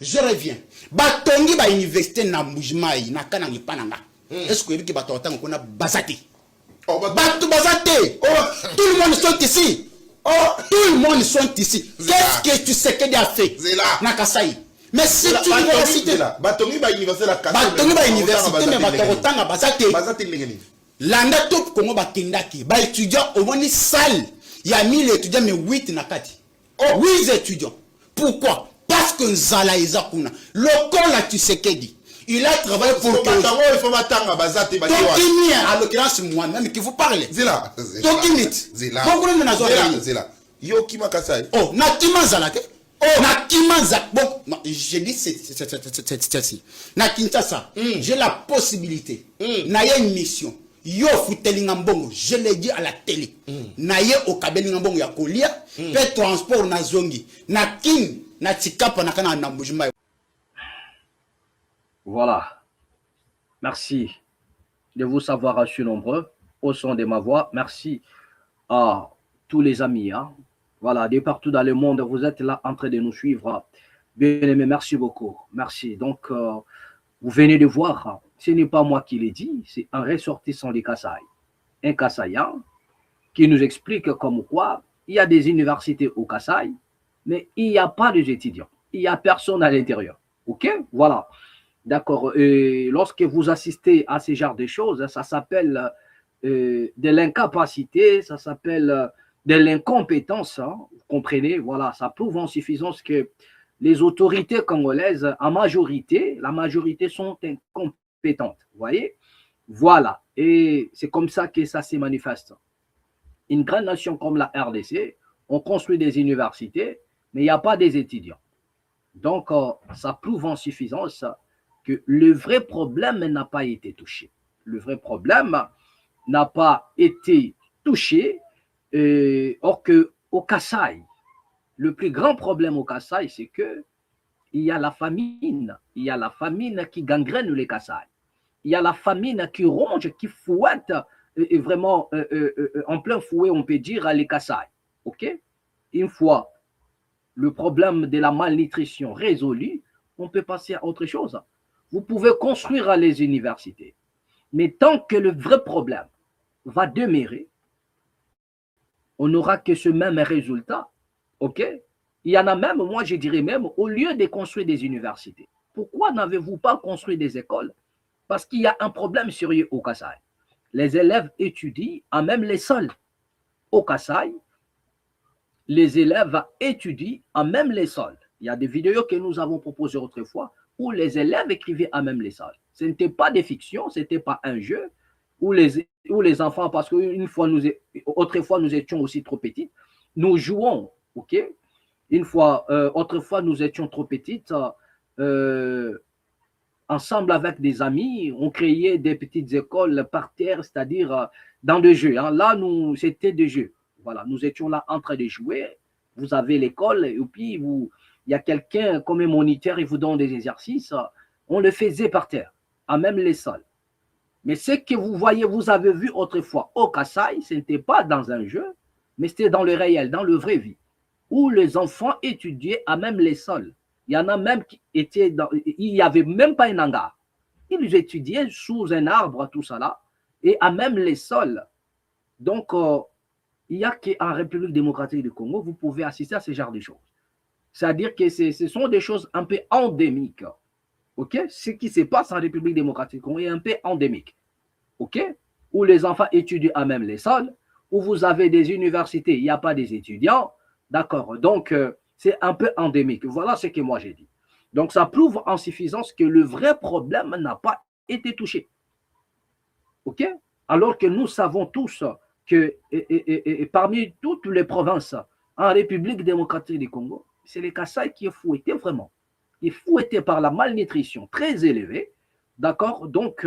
Je reviens. Batongi ba université na Mbujimai na kanangi pananga. Est-ce que vous avez autant qu'on a basate? Tout le monde sont ici. Tout le monde sont ici. Qu'est-ce que tu sais qu'il a fait? Nakasai. Mais si tu université là, Batongi ba université la Batongi ba université mais batotanga basate. Basate ngeni. Landa top Congo bakendaki. Ba étudiants au moins salle. Il y a 1000 étudiants mais 8 nakati. 8 étudiants. Pourquoi? Parce que Nzala Izakuna, le corps là tu sais qu'il dit. Il a travaillé pour que... Il faut m'attendre à Bazate. Donc il y a, à l'occurrence moi-même, qui vous parle. Zela. Donc il est. Zela. Zela. Yo Kima Kasai. Oh, Nakima Zalake. Oh, Nakima Zalake. Bon, j'ai dit c'est na Kinshasa. J'ai la possibilité. Naye une mission. Yo Futelingambongo. Je l'ai dit à la télé. Naye au Kabelingambongo ya Kolia. Fait transport na Zongi. Nakin. Natikapa nakana na Mbujimai. Voilà. Merci de vous savoir reçu nombreux au son de ma voix. Merci à tous les amis. Hein. Voilà, de partout dans le monde, vous êtes là en train de nous suivre. Bien aimé, merci beaucoup. Merci. Donc, vous venez de voir, ce n'est pas moi qui l'ai dit, c'est un ressortissant du Kasaï. Un Kasaïen qui nous explique comme quoi il y a des universités au Kasaï, mais il n'y a pas d'étudiants. Il n'y a personne à l'intérieur. OK? Voilà. D'accord. Lorsque vous assistez à ce genre de choses, ça s'appelle de l'incapacité, ça s'appelle de l'incompétence. Hein, vous comprenez? Voilà. Ça prouve en suffisance que les autorités congolaises, en majorité, la majorité sont incompétentes. Vous voyez? Voilà. Et c'est comme ça que ça se manifeste. Une grande nation comme la RDC, on construit des universités, mais il n'y a pas des étudiants. Donc, ça prouve en suffisance que le vrai problème n'a pas été touché. Le vrai problème n'a pas été touché, or qu'au Kasaï, le plus grand problème au Kasaï, c'est qu'il y a la famine. Il y a la famine qui gangrène les Kasaï. Il y a la famine qui ronge, qui fouette, et vraiment en plein fouet, on peut dire, les Kasaï. OK? Une fois le problème de la malnutrition résolu, on peut passer à autre chose. Vous pouvez construire les universités. Mais tant que le vrai problème va demeurer, on n'aura que ce même résultat. OK? Il y en a même, moi je dirais même, au lieu de construire des universités, pourquoi n'avez-vous pas construit des écoles? Parce qu'il y a un problème sérieux au Kasaï. Les élèves étudient à même les sols. Au Kasaï, les élèves étudient à même les sols. Il y a des vidéos que nous avons proposées autrefois où les élèves écrivaient à même les sols. Ce n'était pas des fictions, ce n'était pas un jeu où les enfants, parce autrefois nous étions aussi trop petits, nous jouons, ok? Autrefois nous étions trop petites, ensemble avec des amis, on créait des petites écoles par terre, c'est-à-dire dans des jeux. Hein. Là, c'était des jeux. Voilà, nous étions là en train de jouer. Vous avez l'école et puis il y a quelqu'un comme un moniteur, il vous donne des exercices. On le faisait par terre, à même les sols. Mais ce que vous voyez, vous avez vu autrefois au Kasaï, ce n'était pas dans un jeu, mais c'était dans le réel, dans le vrai vie, où les enfants étudiaient à même les sols. Il y en a même qui étaient il n'y avait même pas un hangar. Ils étudiaient sous un arbre, tout ça là, et à même les sols. Donc, il n'y a qu'en République démocratique du Congo, vous pouvez assister à ce genre de choses. C'est-à-dire que ce sont des choses un peu endémiques. OK? Ce qui se passe en République démocratique du Congo est un peu endémique. OK? Où les enfants étudient à même les sols, où vous avez des universités, il n'y a pas des étudiants. D'accord? Donc, c'est un peu endémique. Voilà ce que moi j'ai dit. Donc, ça prouve en suffisance que le vrai problème n'a pas été touché. OK? Alors que nous savons tous que parmi toutes les provinces en République démocratique du Congo, c'est le Kasaï qui est fouetté vraiment. Il est fouetté par la malnutrition très élevée. D'accord? Donc,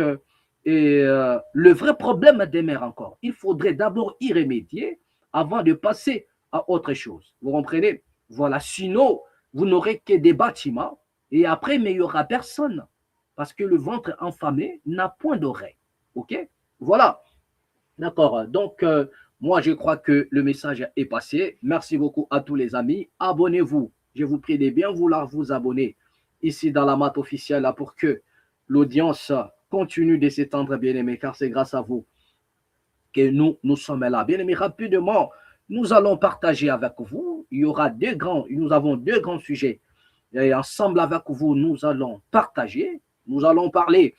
le vrai problème demeure encore. Il faudrait d'abord y remédier avant de passer à autre chose. Vous comprenez? Voilà. Sinon, vous n'aurez que des bâtiments et après, mais il n'y aura personne. Parce que le ventre enfamé n'a point d'oreille. OK? Voilà. D'accord. Donc, moi, je crois que le message est passé. Merci beaucoup à tous les amis. Abonnez-vous. Je vous prie de bien vouloir vous abonner ici dans la mat officielle là, pour que l'audience continue de s'étendre, bien aimé, car c'est grâce à vous que nous sommes là. Bien aimé, rapidement, nous allons partager avec vous. Nous avons deux grands sujets. Et ensemble avec vous, nous allons partager. Nous allons parler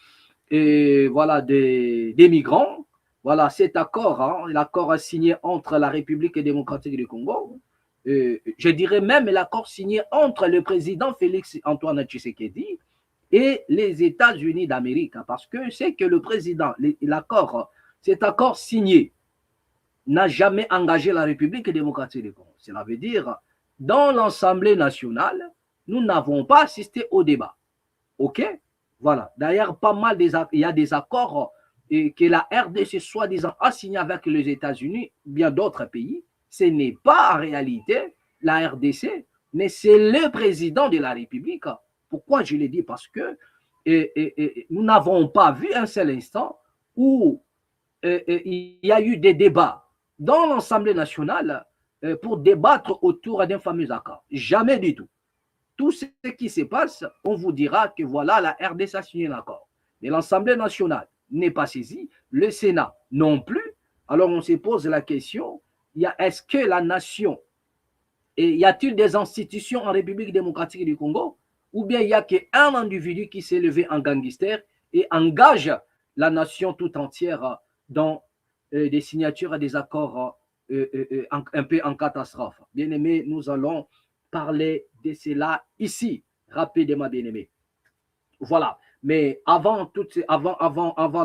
voilà, des migrants. Voilà, cet accord, hein, l'accord signé entre la République démocratique du Congo, je dirais même l'accord signé entre le président Félix Antoine Tshisekedi et les États-Unis d'Amérique, parce que c'est que le président, cet accord signé n'a jamais engagé la République démocratique du Congo. Cela veut dire, dans l'Assemblée nationale, nous n'avons pas assisté au débat. OK? Voilà. D'ailleurs, il y a des accords que la RDC soi-disant a signé avec les États-Unis, bien d'autres pays. Ce n'est pas en réalité la RDC, mais c'est le président de la République. Pourquoi je l'ai dit? Parce que nous n'avons pas vu un seul instant où il y a eu des débats dans l'Assemblée nationale pour débattre autour d'un fameux accord. Jamais du tout. Tout ce qui se passe, on vous dira que voilà, la RDC a signé l'accord. Mais l'Assemblée nationale n'est pas saisie, le Sénat non plus. Alors on se pose la question, est-ce que la nation, y a-t-il des institutions en République démocratique du Congo, ou bien il n'y a qu'un individu qui s'est levé en gangster et engage la nation tout entière dans des signatures et des accords un peu en catastrophe. Bien aimé, nous allons parler de cela ici, rapidement, bien aimé. Voilà. Mais avant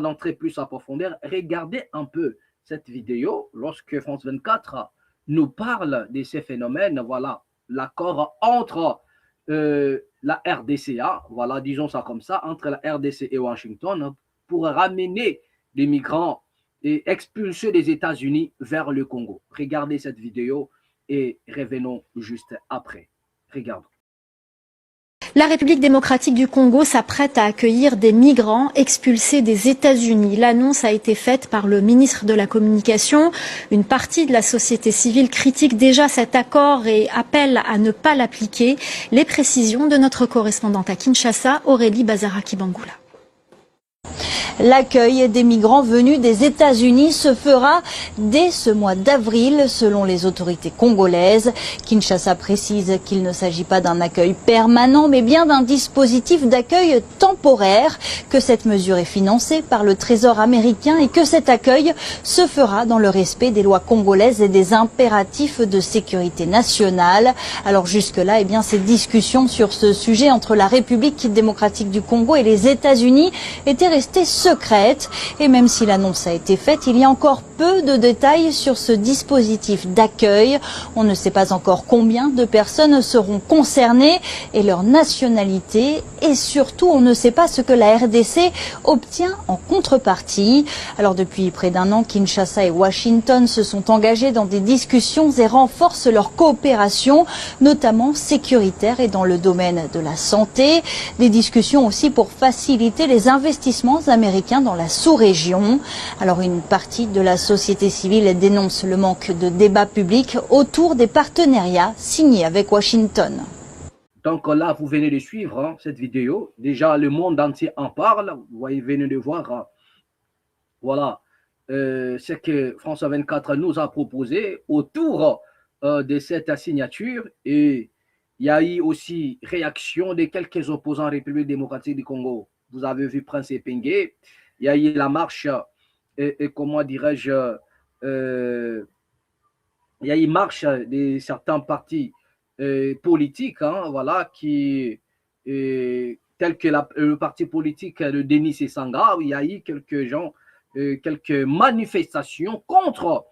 d'entrer plus en profondeur, regardez un peu cette vidéo lorsque France 24 nous parle de ces phénomènes. Voilà, l'accord entre la RDCA, voilà, disons ça comme ça, entre la RDC et Washington pour ramener les migrants et expulser des États-Unis vers le Congo. Regardez cette vidéo et revenons juste après. Regardons. La République démocratique du Congo s'apprête à accueillir des migrants expulsés des États-Unis. L'annonce a été faite par le ministre de la Communication. Une partie de la société civile critique déjà cet accord et appelle à ne pas l'appliquer. Les précisions de notre correspondante à Kinshasa, Aurélie Bazaraki-Bangoula. L'accueil des migrants venus des États-Unis se fera dès ce mois d'avril, selon les autorités congolaises. Kinshasa précise qu'il ne s'agit pas d'un accueil permanent, mais bien d'un dispositif d'accueil temporaire, que cette mesure est financée par le Trésor américain et que cet accueil se fera dans le respect des lois congolaises et des impératifs de sécurité nationale. Alors jusque-là, ces discussions sur ce sujet entre la République démocratique du Congo et les États-Unis étaient restées secrète. Et même si l'annonce a été faite, il y a encore peu de détails sur ce dispositif d'accueil. On ne sait pas encore combien de personnes seront concernées et leur nationalité. Et surtout, on ne sait pas ce que la RDC obtient en contrepartie. Alors depuis près d'un an, Kinshasa et Washington se sont engagés dans des discussions et renforcent leur coopération, notamment sécuritaire et dans le domaine de la santé. Des discussions aussi pour faciliter les investissements américains dans la sous-région. Alors une partie de la société civile dénonce le manque de débat public autour des partenariats signés avec Washington. Donc là, vous venez de suivre cette vidéo. Déjà, le monde entier en parle. Vous venez de voir voilà, ce que France 24 nous a proposé autour de cette signature. Et il y a eu aussi réaction de quelques opposants à la République démocratique du Congo. Vous avez vu Prince Epenge, il y a eu la marche, comment dirais-je, il y a eu marche de certains partis politiques, voilà, qui, tel que le parti politique de Denis Sangha, où il y a eu quelques manifestations contre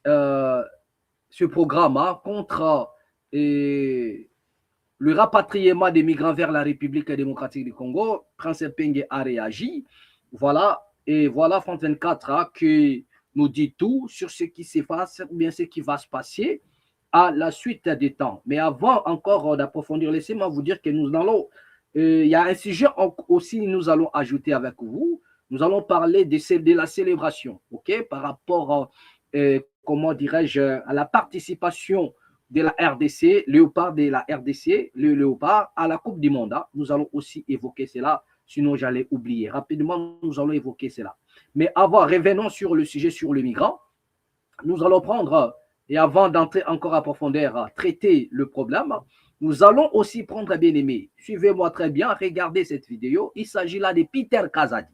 ce programme, contre le rapatriement des migrants vers la République démocratique du Congo. Prince Epenge a réagi. Voilà, et voilà France 24 qui nous dit tout sur ce qui se passe, bien ce qui va se passer à la suite des temps. Mais avant encore d'approfondir, laissez-moi vous dire que nous allons, il y a un sujet aussi nous allons ajouter avec vous. Nous allons parler de la célébration, ok, par rapport, comment dirais-je, à la participation de la RDC, léopard de la RDC, le léopard à la Coupe du Monde. Hein. Nous allons aussi évoquer cela, sinon j'allais oublier. Rapidement, nous allons évoquer cela. Mais avant, revenons sur le sujet sur le migrant. Nous allons prendre, et avant d'entrer encore à profondeur, traiter le problème, nous allons aussi prendre, bien aimé, suivez-moi très bien, regardez cette vidéo. Il s'agit là de Peter Kazadi.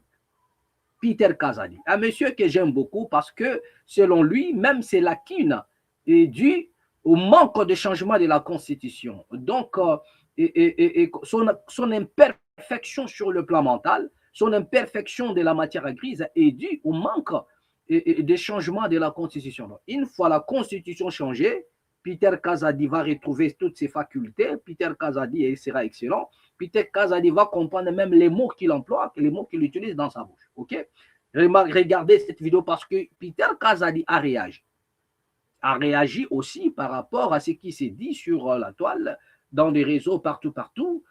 Peter Kazadi, un monsieur que j'aime beaucoup parce que, selon lui, même ses lacunes est due au manque de changement de la Constitution. Donc, son imperfection sur le plan mental, son imperfection de la matière grise est due au manque de changement de la Constitution. Donc, une fois la Constitution changée, Peter Kazadi va retrouver toutes ses facultés. Peter Kazadi sera excellent. Peter Kazadi va comprendre même les mots qu'il emploie, les mots qu'il utilise dans sa bouche. Ok? Regardez cette vidéo parce que Peter Kazadi a réagi. A réagi aussi par rapport à ce qui s'est dit sur la toile, dans les réseaux partout,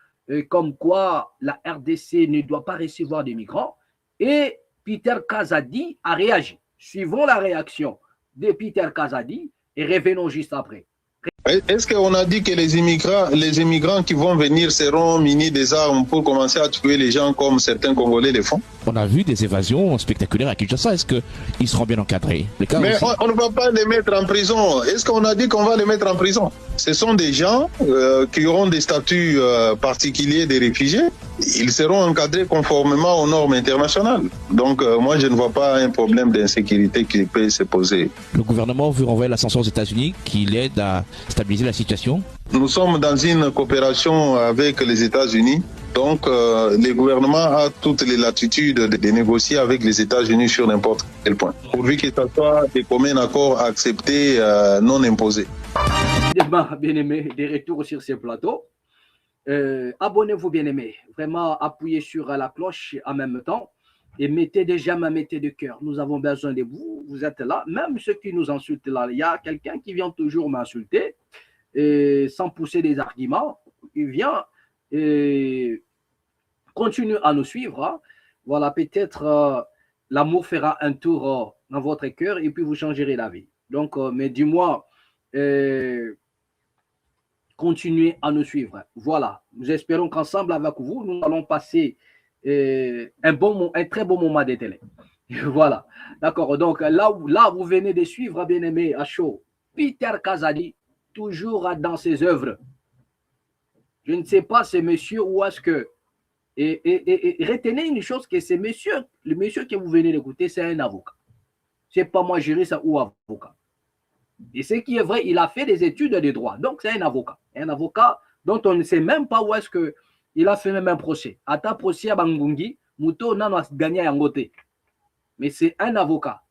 comme quoi la RDC ne doit pas recevoir des migrants. Et Peter Kazadi a réagi. Suivons la réaction de Peter Kazadi et revenons juste après. Est-ce qu'on a dit que les immigrants qui vont venir seront munis des armes pour commencer à tuer les gens comme certains Congolais le font? On a vu des évasions spectaculaires à Kinshasa. Est-ce qu'ils seront bien encadrés? Mais on ne va pas les mettre en prison. Est-ce qu'on a dit qu'on va les mettre en prison? Ce sont des gens qui auront des statuts particuliers des réfugiés. Ils seront encadrés conformément aux normes internationales. Donc moi, je ne vois pas un problème d'insécurité qui peut se poser. Le gouvernement veut renvoyer la sanction aux États-Unis qui l'aide à stabiliser la situation. Nous sommes dans une coopération avec les États-Unis. Donc, le gouvernement a toutes les latitudes de négocier avec les États-Unis sur n'importe quel point, pourvu que ce soit des communs accords acceptés, non imposés. Bien-aimés, de retour sur ce plateau. Abonnez-vous, bien-aimés. Vraiment, appuyez sur la cloche en même temps et mettez des j'aime, mettez des cœurs. Nous avons besoin de vous. Vous êtes là. Même ceux qui nous insultent là, il y a quelqu'un qui vient toujours m'insulter sans pousser des arguments. Il vient et continue à nous suivre. Hein. Voilà, peut-être l'amour fera un tour dans votre cœur et puis vous changerez la vie. Donc, mais du moins, continuez à nous suivre. Voilà, nous espérons qu'ensemble avec vous, nous allons passer un très bon moment de télé. Voilà, d'accord. Donc là, vous venez de suivre, bien-aimé, à chaud, Peter Kazadi, toujours dans ses œuvres. Je ne sais pas, ce monsieur, où est-ce que... Et retenez une chose, que ce monsieur, le monsieur que vous venez d'écouter, c'est un avocat. Ce n'est pas moi, juriste ou avocat. Et ce qui est vrai, il a fait des études de droit. Donc, c'est un avocat. Un avocat dont on ne sait même pas où est-ce qu'il a fait même un procès. Ata procès à Bangungi, Mouto n'a gagné un côté. Mais c'est un avocat.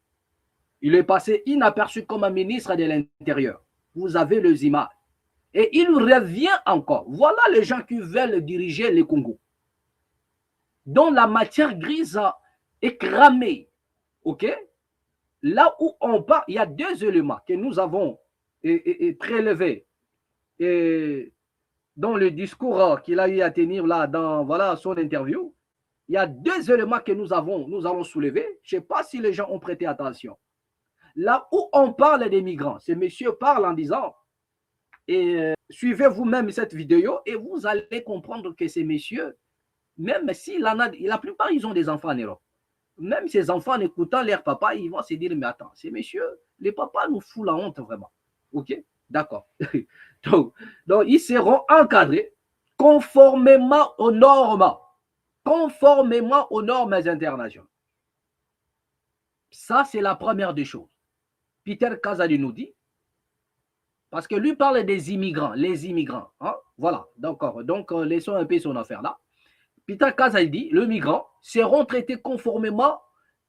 Il est passé inaperçu comme un ministre de l'Intérieur. Vous avez les images. Et il revient encore. Voilà les gens qui veulent diriger le Congo. Dont la matière grise est cramée. OK? Là où on part, il y a deux éléments que nous avons prélevés dans le discours qu'il a eu à tenir là dans voilà, son interview. Il y a deux éléments que nous allons soulever. Je ne sais pas si les gens ont prêté attention. Là où on parle des migrants, ce monsieur parle en disant, suivez vous-même cette vidéo et vous allez comprendre que ces messieurs, même si la plupart, ils ont des enfants en Europe. Même ces enfants, en écoutant leur papa, ils vont se dire, mais attends, ces messieurs, les papas nous foutent la honte vraiment. OK? D'accord. donc, ils seront encadrés conformément aux normes. Conformément aux normes internationales. Ça, c'est la première des choses. Peter Kazadi nous dit, parce que lui parle des immigrants, les immigrants. Hein? Voilà, d'accord. Donc, laissons un peu son affaire là. Peter Kazadi dit, les migrants seront traités conformément,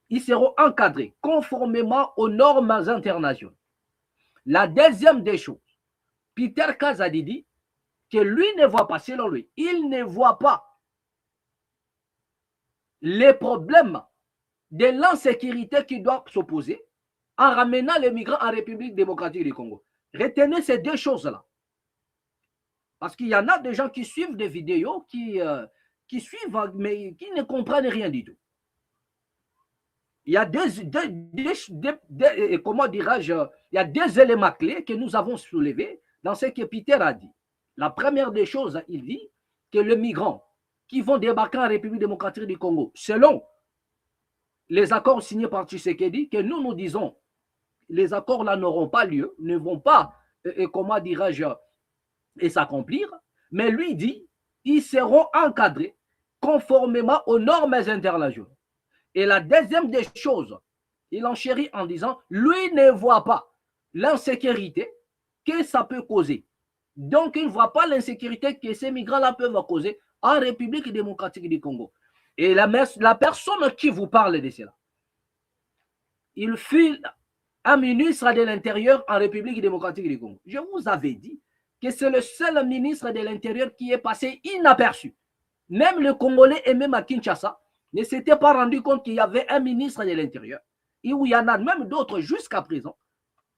ils seront encadrés conformément aux normes internationales. La deuxième des choses, Peter Kazadi dit que lui ne voit pas, selon lui, il ne voit pas les problèmes de l'insécurité qui doivent s'opposer en ramenant les migrants en République démocratique du Congo. Retenez ces deux choses-là. Parce qu'il y en a des gens qui suivent des vidéos, qui suivent, mais qui ne comprennent rien du tout. Il y a comment dirais-je, il y a deux éléments clés que nous avons soulevés dans ce que Peter a dit. La première des choses, il dit que les migrants qui vont débarquer en République démocratique du Congo, selon les accords signés par Tshisekedi, que nous disons, les accords là n'auront pas lieu, ne vont pas, comment dirais-je, s'accomplir, mais lui dit, ils seront encadrés conformément aux normes internationales. Et la deuxième des choses, il enchérit en disant, lui ne voit pas l'insécurité que ça peut causer. Donc, il ne voit pas l'insécurité que ces migrants-là peuvent causer en République démocratique du Congo. Et la personne qui vous parle de cela, il fut un ministre de l'Intérieur en République démocratique du Congo. Je vous avais dit que c'est le seul ministre de l'Intérieur qui est passé inaperçu. Même le Congolais et même à Kinshasa ne s'étaient pas rendu compte qu'il y avait un ministre de l'Intérieur. Et où il y en a même d'autres jusqu'à présent.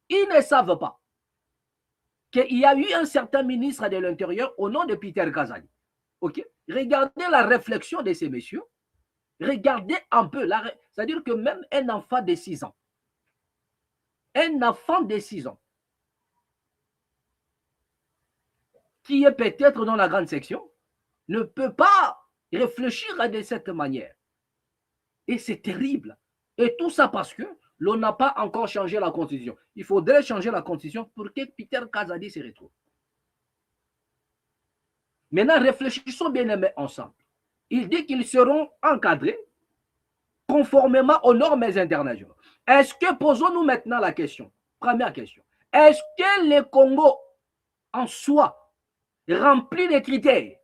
Ils ne savent pas qu'il y a eu un certain ministre de l'Intérieur au nom de Peter Kazali. Okay? Regardez la réflexion de ces messieurs. Regardez un peu. C'est-à-dire que même un enfant de 6 ans, qui est peut-être dans la grande section, ne peut pas réfléchir de cette manière. Et c'est terrible. Et tout ça parce que l'on n'a pas encore changé la constitution. Il faudrait changer la constitution pour que Peter Kazadi se retrouve. Maintenant, réfléchissons bien aimés ensemble. Il dit qu'ils seront encadrés conformément aux normes internationales. Est-ce que, posons-nous maintenant la question, première question, est-ce que le Congo en soi remplit les critères?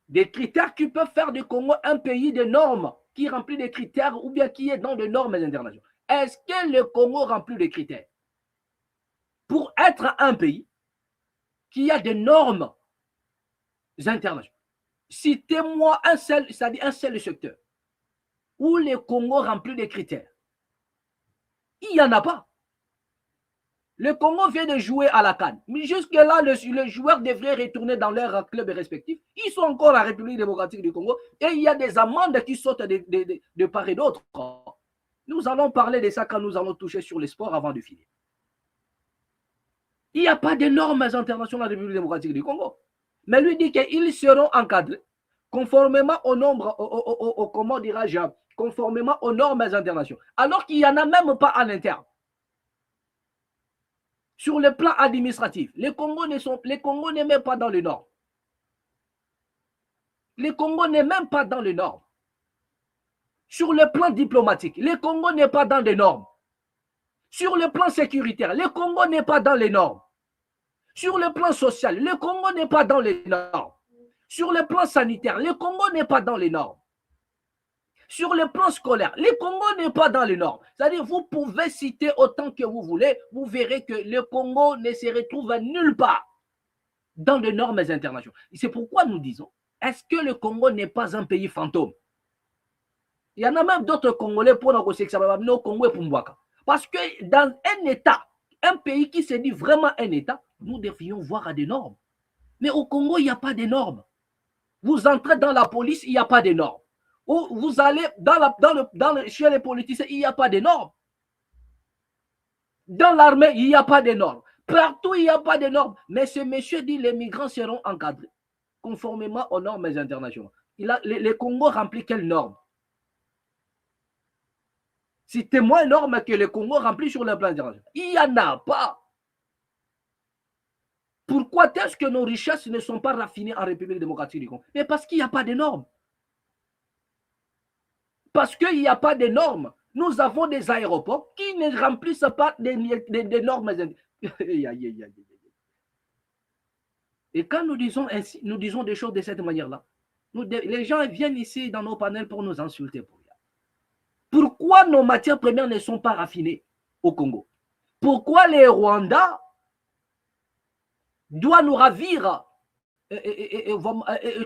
Des critères qui peuvent faire du Congo un pays de normes, qui remplit des critères ou bien qui est dans des normes internationales. Est-ce que le Congo remplit les critères pour être un pays qui a des normes internationales? Citez-moi un seul, c'est-à-dire un seul secteur où le Congo remplit des critères. Il n'y en a pas. Le Congo vient de jouer à la CAN. Mais jusque-là, les joueurs devraient retourner dans leurs clubs respectifs. Ils sont encore en République démocratique du Congo et il y a des amendes qui sautent de part et d'autre. Nous allons parler de ça quand nous allons toucher sur les sports avant de finir. Il n'y a pas de normes internationales en République démocratique du Congo. Mais lui dit qu'ils seront encadrés conformément au nombre, comment dirais-je, conformément aux normes internationales. Alors qu'il n'y en a même pas à l'interne. Sur le plan administratif, les Congos n'est même pas dans les normes. Les Congos n'est même pas dans les normes. Sur le plan diplomatique, les Congos n'est pas dans les normes. Sur le plan sécuritaire, le Congo n'est pas dans les normes. Sur le plan social, le Congo n'est pas dans les normes. Sur le plan sanitaire, le Congo n'est pas dans les normes. Sur le plan scolaire, le Congo n'est pas dans les normes. C'est-à-dire, vous pouvez citer autant que vous voulez, vous verrez que le Congo ne se retrouve nulle part dans les normes internationales. C'est pourquoi nous disons, est-ce que le Congo n'est pas un pays fantôme? Il y en a même d'autres Congolais pour nos Congo et Pumbwaka. Parce que dans un État, un pays qui se dit vraiment un État, nous devrions voir des normes. Mais au Congo, il n'y a pas de normes. Vous entrez dans la police, il n'y a pas de normes. Ou vous allez chez les politiciens, il n'y a pas de normes. Dans l'armée, il n'y a pas de normes. Partout, il n'y a pas de normes. Mais ce monsieur dit que les migrants seront encadrés conformément aux normes internationales. Le Congo remplit quelles normes? C'était moins normes que le Congo remplit sur le plan international. Il n'y en a pas. Pourquoi est-ce que nos richesses ne sont pas raffinées en République démocratique du Congo? Mais parce qu'il n'y a pas de normes. Parce qu'il n'y a pas de normes. Nous avons des aéroports qui ne remplissent pas des normes. Et quand nous disons ainsi, nous disons des choses de cette manière-là, les gens viennent ici dans nos panels pour nous insulter. Pourquoi nos matières premières ne sont pas raffinées au Congo? Pourquoi les Rwandais doivent nous ravir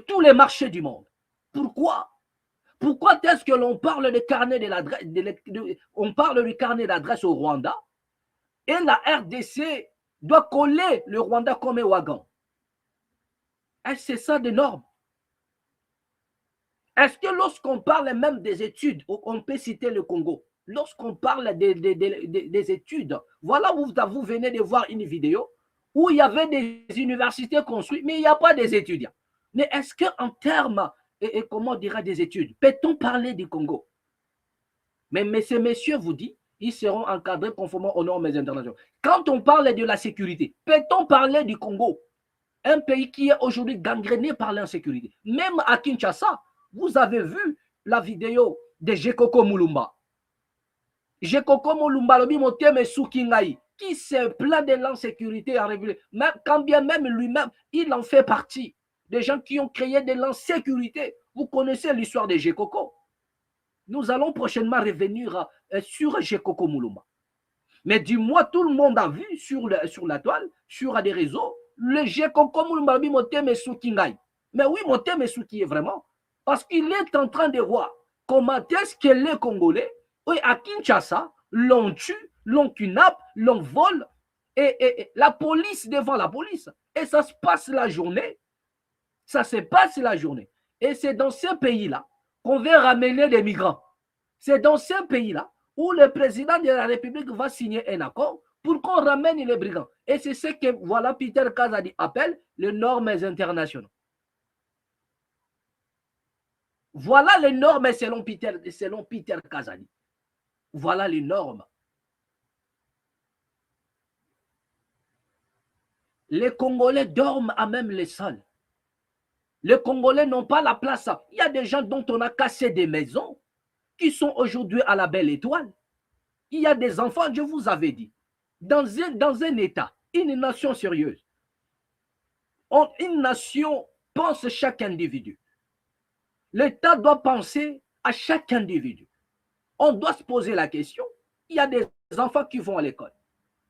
tous les marchés du monde? Pourquoi? Pourquoi est-ce que l'on parle de carnet de l'adresse, on parle du carnet d'adresse au Rwanda et la RDC doit coller le Rwanda comme un wagon? Est-ce que c'est ça des normes? Est-ce que lorsqu'on parle même des études, on peut citer le Congo, lorsqu'on parle des études, voilà où vous venez de voir une vidéo où il y avait des universités construites, mais il n'y a pas des étudiants. Mais est-ce qu'en termes, comment on dira des études, peut-on parler du Congo? Mais ces messieurs vous disent, ils seront encadrés conformément aux normes internationales. Quand on parle de la sécurité, peut-on parler du Congo? Un pays qui est aujourd'hui gangréné par l'insécurité. Même à Kinshasa, vous avez vu la vidéo de Jekoko Mulumba. Jekoko Mulumba, qui se plaint de l'insécurité en République. Même, quand bien même lui-même, il en fait partie. Des gens qui ont créé de l'insécurité. Vous connaissez l'histoire de Jekoko. Nous allons prochainement revenir sur Jekoko Mulumba. Mais du moins, tout le monde a vu sur la toile, sur des réseaux, le Jekoko Mulumba mais oui, Moteme Souki est vraiment. Parce qu'il est en train de voir comment est-ce que les Congolais, à Kinshasa, l'on tue, l'on kidnappe, l'on vole, et la police devant la police. Et ça se passe la journée. Ça se passe la journée. Et c'est dans ce pays-là qu'on veut ramener des migrants. C'est dans ce pays-là où le président de la République va signer un accord pour qu'on ramène les brigands. Et c'est ce que, voilà, Peter Kazadi appelle les normes internationales. Voilà les normes selon Peter Kazadi. Voilà les normes. Les Congolais dorment à même les sols. Les Congolais n'ont pas la place. Il y a des gens dont on a cassé des maisons qui sont aujourd'hui à la belle étoile. Il y a des enfants, je vous avais dit, dans un État, une nation sérieuse. Une nation pense chaque individu. L'État doit penser à chaque individu. On doit se poser la question. Il y a des enfants qui vont à l'école.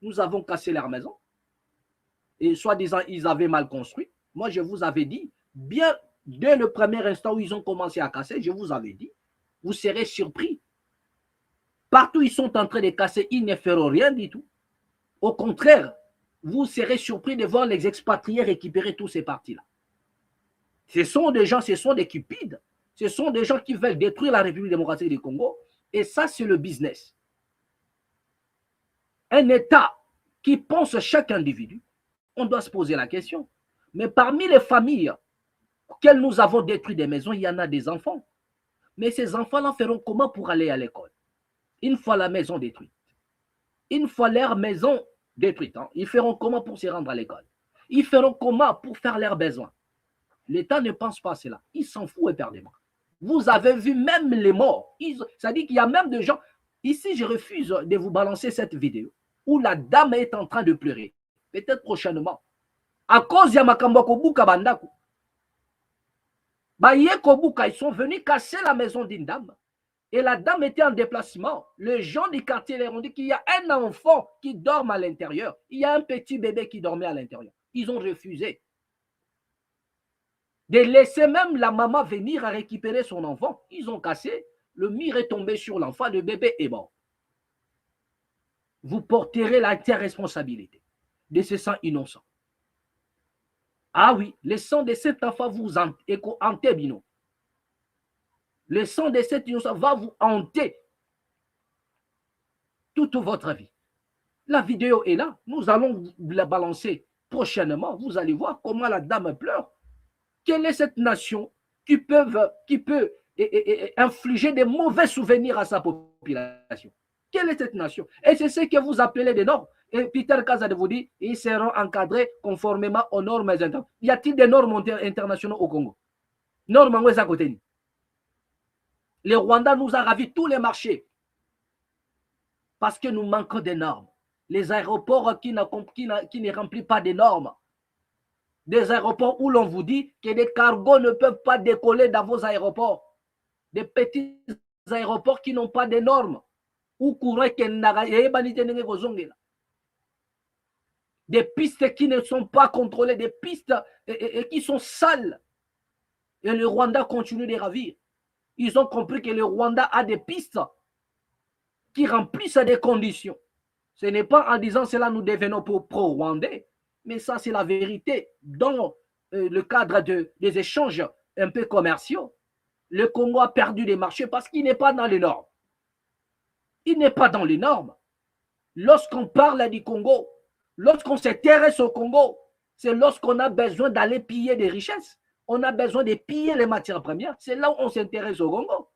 Nous avons cassé leur maison. Et soi-disant, ils avaient mal construit. Moi, je vous avais dit, bien dès le premier instant où ils ont commencé à casser, je vous avais dit, vous serez surpris. Partout où ils sont en train de casser, ils ne feront rien du tout. Au contraire, vous serez surpris de voir les expatriés récupérer tous ces partis-là. Ce sont des gens, ce sont des cupides. Ce sont des gens qui veulent détruire la République démocratique du Congo. Et ça, c'est le business. Un État qui pense à chaque individu, on doit se poser la question. Mais parmi les familles auxquelles nous avons détruit des maisons, il y en a des enfants. Mais ces enfants-là feront comment pour aller à l'école? Une fois la maison détruite, une fois leur maison détruite, ils feront comment pour se rendre à l'école? Ils feront comment pour faire leurs besoins? L'État ne pense pas à cela. Il s'en fout éperdument. Vous avez vu même les morts. Ça dit qu'il y a même des gens. Ici, je refuse de vous balancer cette vidéo où la dame est en train de pleurer. Peut-être prochainement. À cause de Makambo Kobuka Bandaku. Ils sont venus casser la maison d'une dame. Et la dame était en déplacement. Les gens du quartier leur ont dit qu'il y a un enfant qui dort à l'intérieur. Il y a un petit bébé qui dormait à l'intérieur. Ils ont refusé de laisser même la maman venir à récupérer son enfant. Ils ont cassé. Le mur est tombé sur l'enfant. Le bébé est mort. Vous porterez l'inter-responsabilité de ce sang innocent. Ah oui, le sang de cet enfant vous hantez, Bino. Le sang de cet innocent va vous hanter toute votre vie. La vidéo est là. Nous allons la balancer prochainement. Vous allez voir comment la dame pleure. Quelle est cette nation qui peut infliger des mauvais souvenirs à sa population? Quelle est cette nation? Et c'est ce que vous appelez des normes. Et Peter Kazadi vous dit, ils seront encadrés conformément aux normes internationales. Y a-t-il des normes internationales au Congo? Normes à côté. Le Rwanda nous a ravi tous les marchés parce que nous manquons des normes. Les aéroports qui ne remplissent pas des normes. Des aéroports où l'on vous dit que des cargos ne peuvent pas décoller dans vos aéroports. Des petits aéroports qui n'ont pas de normes. Des pistes qui ne sont pas contrôlées, des pistes qui sont sales. Et le Rwanda continue de ravir. Ils ont compris que le Rwanda a des pistes qui remplissent des conditions. Ce n'est pas en disant cela nous devenons pro-rwandais, mais ça c'est la vérité. Dans le cadre des échanges un peu commerciaux, le Congo a perdu des marchés parce qu'il n'est pas dans les normes. Il n'est pas dans les normes. Lorsqu'on parle du Congo, lorsqu'on s'intéresse au Congo, c'est lorsqu'on a besoin d'aller piller des richesses. On a besoin de piller les matières premières. C'est là où on s'intéresse au Congo.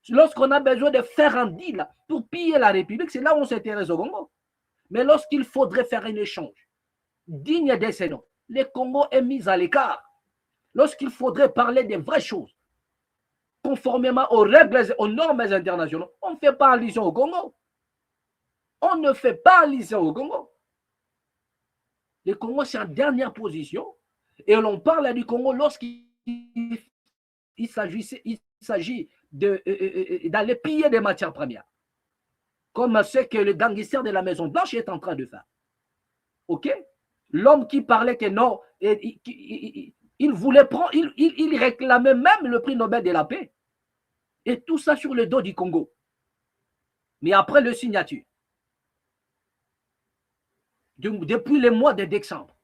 Lorsqu'on a besoin de faire un deal pour piller la République, c'est là où on s'intéresse au Congo. Mais lorsqu'il faudrait faire un échange digne de ces noms, le Congo est mis à l'écart. Lorsqu'il faudrait parler des vraies choses, conformément aux règles, aux normes internationales, on ne fait pas allusion au Congo. On ne fait pas allusion au Congo. Le Congo, c'est en dernière position. Et l'on parle du Congo lorsqu'il s'agit d'aller piller des matières premières. Comme ce que le gangster de la Maison Blanche est en train de faire. OK? L'homme qui parlait que non, il voulait prendre, il réclamait même le prix Nobel de la paix. Et tout ça sur le dos du Congo. Mais après le signature, depuis le mois de décembre,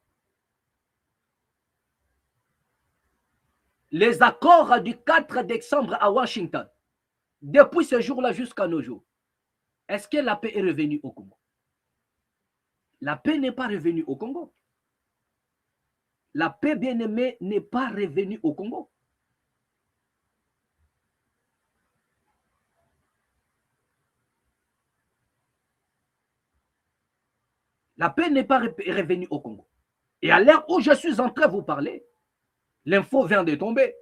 les accords du 4 décembre à Washington, depuis ce jour-là jusqu'à nos jours, est-ce que la paix est revenue au Congo? La paix n'est pas revenue au Congo. La paix, bien aimée, n'est pas revenue au Congo. La paix n'est pas revenue au Congo. Et à l'heure où je suis en train de vous parler, l'info vient de tomber,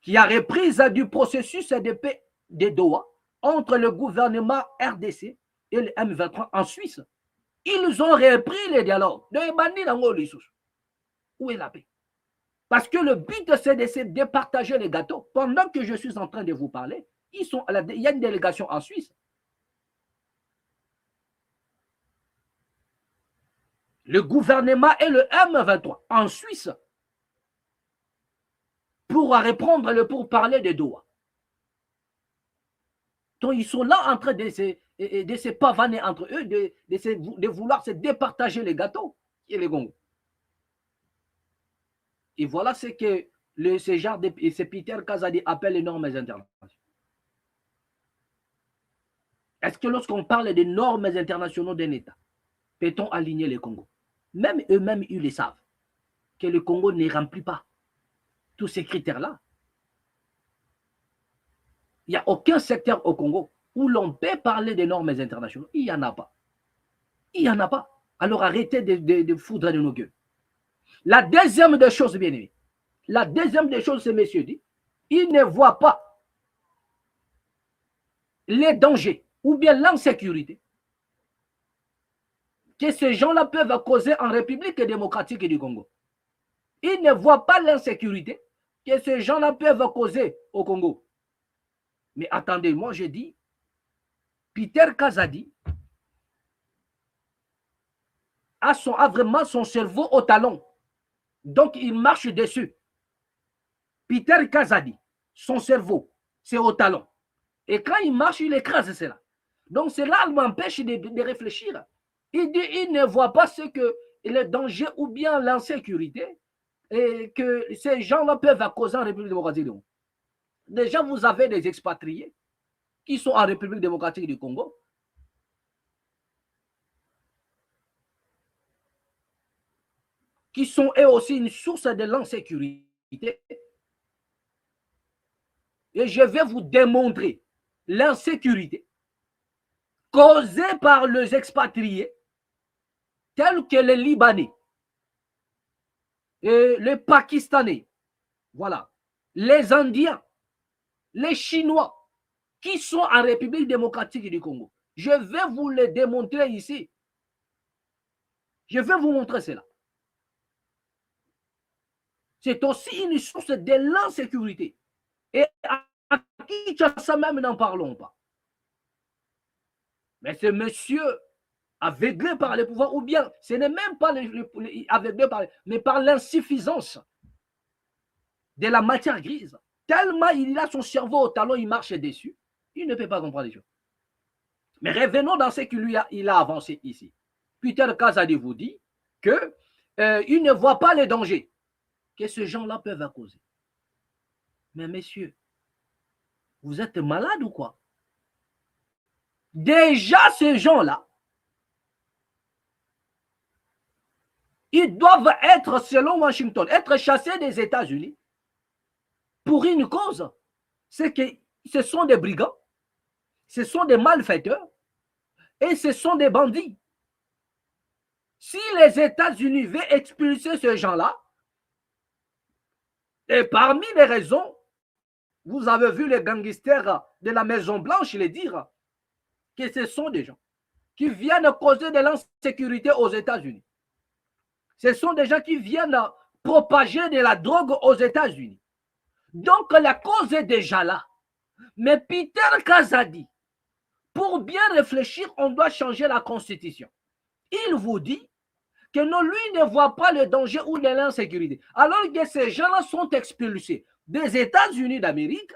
qu'il y a reprise du processus de paix de Doha entre le gouvernement RDC et le M23 en Suisse. Ils ont repris les dialogues. Où est la paix? Parce que le but, c'est de départager les gâteaux. Pendant que je suis en train de vous parler, il y a une délégation en Suisse. Le gouvernement et le M23 en Suisse pour répondre pour parler de Doha. Donc, ils sont là en train de se pavaner entre eux, de vouloir se départager les gâteaux et les gongos. Et voilà ce que ce Peter Kazadi appelle les normes internationales. Est-ce que lorsqu'on parle des normes internationales d'un État, peut-on aligner les Congos? Même eux-mêmes, ils le savent, que le Congo ne remplit pas tous ces critères-là. Il n'y a aucun secteur au Congo où l'on peut parler des normes internationales. Il n'y en a pas. Il n'y en a pas. Alors arrêtez de foudre de nos gueules. La deuxième des choses, bien aimé, la deuxième des choses, ce monsieur dit, il ne voit pas les dangers ou bien l'insécurité que ces gens-là peuvent causer en République démocratique du Congo. Il ne voit pas l'insécurité que ces gens-là peuvent causer au Congo. Mais attendez, moi je dis, Peter Kazadi a vraiment son cerveau au talon. Donc il marche dessus. Peter Kazadi, son cerveau, c'est au talon. Et quand il marche, il écrase cela. Donc cela m'empêche de réfléchir. Il dit, il ne voit pas ce que le danger ou bien l'insécurité et que ces gens-là peuvent causer en République démocratique du Congo. Déjà, vous avez des expatriés qui sont en République démocratique du Congo. Qui sont eux aussi une source de l'insécurité. Et je vais vous démontrer l'insécurité causée par les expatriés tels que les Libanais, et les Pakistanais, voilà, les Indiens, les Chinois qui sont en République démocratique du Congo. Je vais vous les démontrer ici. Je vais vous montrer cela. C'est aussi une source de l'insécurité. Et à Kinshasa même, n'en parlons pas. Mais ce monsieur aveuglé par les pouvoirs, ou bien ce n'est même pas aveuglé mais par l'insuffisance de la matière grise. Tellement il a son cerveau au talon, il marche dessus, il ne peut pas comprendre les choses. Mais revenons dans ce qu'il a avancé ici. Peter Kazadi vous dit qu'il ne voit pas les dangers que ces gens-là peuvent causer. Mais messieurs, vous êtes malades ou quoi? Déjà, ces gens-là, ils doivent être, selon Washington, être chassés des États-Unis pour une cause. C'est que ce sont des brigands, ce sont des malfaiteurs et ce sont des bandits. Si les États-Unis veulent expulser ces gens-là, et parmi les raisons, vous avez vu les gangsters de la Maison-Blanche les dire que ce sont des gens qui viennent causer de l'insécurité aux États-Unis. Ce sont des gens qui viennent propager de la drogue aux États-Unis. Donc la cause est déjà là. Mais Peter Kazadi, pour bien réfléchir, on doit changer la constitution. Il vous dit que non, lui ne voit pas le danger ou l'insécurité. Alors que ces gens-là sont expulsés des États-Unis d'Amérique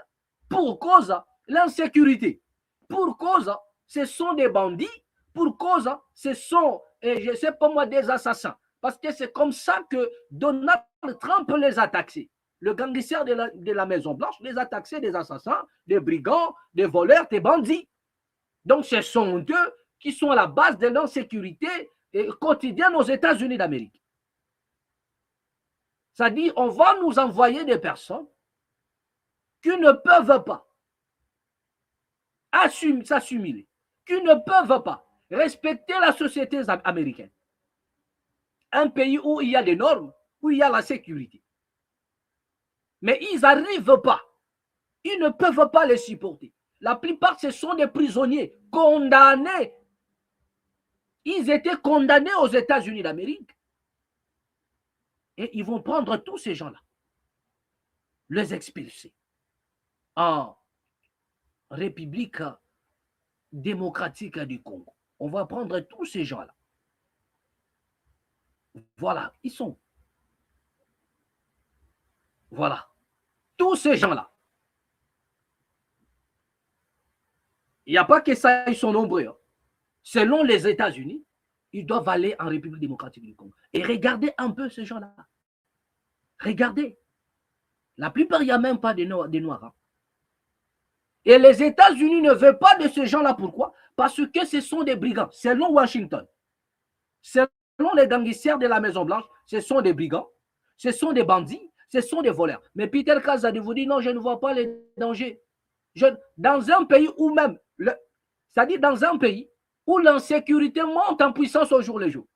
pour cause de l'insécurité. Pour cause, ce sont des bandits. Pour cause, ce sont, je ne sais pas moi, des assassins. Parce que c'est comme ça que Donald Trump les a taxés. Le gangster de la Maison-Blanche les a taxés des assassins, des brigands, des voleurs, des bandits. Donc ce sont eux qui sont à la base de l'insécurité quotidienne aux États-Unis d'Amérique. C'est-à-dire, on va nous envoyer des personnes qui ne peuvent pas s'assimiler, qui ne peuvent pas respecter la société américaine. Un pays où il y a des normes, où il y a la sécurité. Mais ils n'arrivent pas. Ils ne peuvent pas les supporter. La plupart, ce sont des prisonniers condamnés. Ils étaient condamnés aux États-Unis d'Amérique. Et ils vont prendre tous ces gens-là, les expulser en République démocratique du Congo. On va prendre tous ces gens-là. Voilà, ils sont. Voilà, tous ces gens-là. Il n'y a pas que ça, ils sont nombreux. Hein. Selon les États-Unis, ils doivent aller en République démocratique du Congo. Et regardez un peu ces gens-là. Regardez. La plupart, il n'y a même pas des Noirs. Hein. Et les États-Unis ne veulent pas de ces gens-là. Pourquoi? Parce que ce sont des brigands. Selon Washington, selon les gangsters de la Maison-Blanche, ce sont des brigands, ce sont des bandits, ce sont des voleurs. Mais Peter Kazadi vous dit non, je ne vois pas les dangers. Dans un pays où même, c'est-à-dire dans un pays où l'insécurité monte en puissance au jour le jour,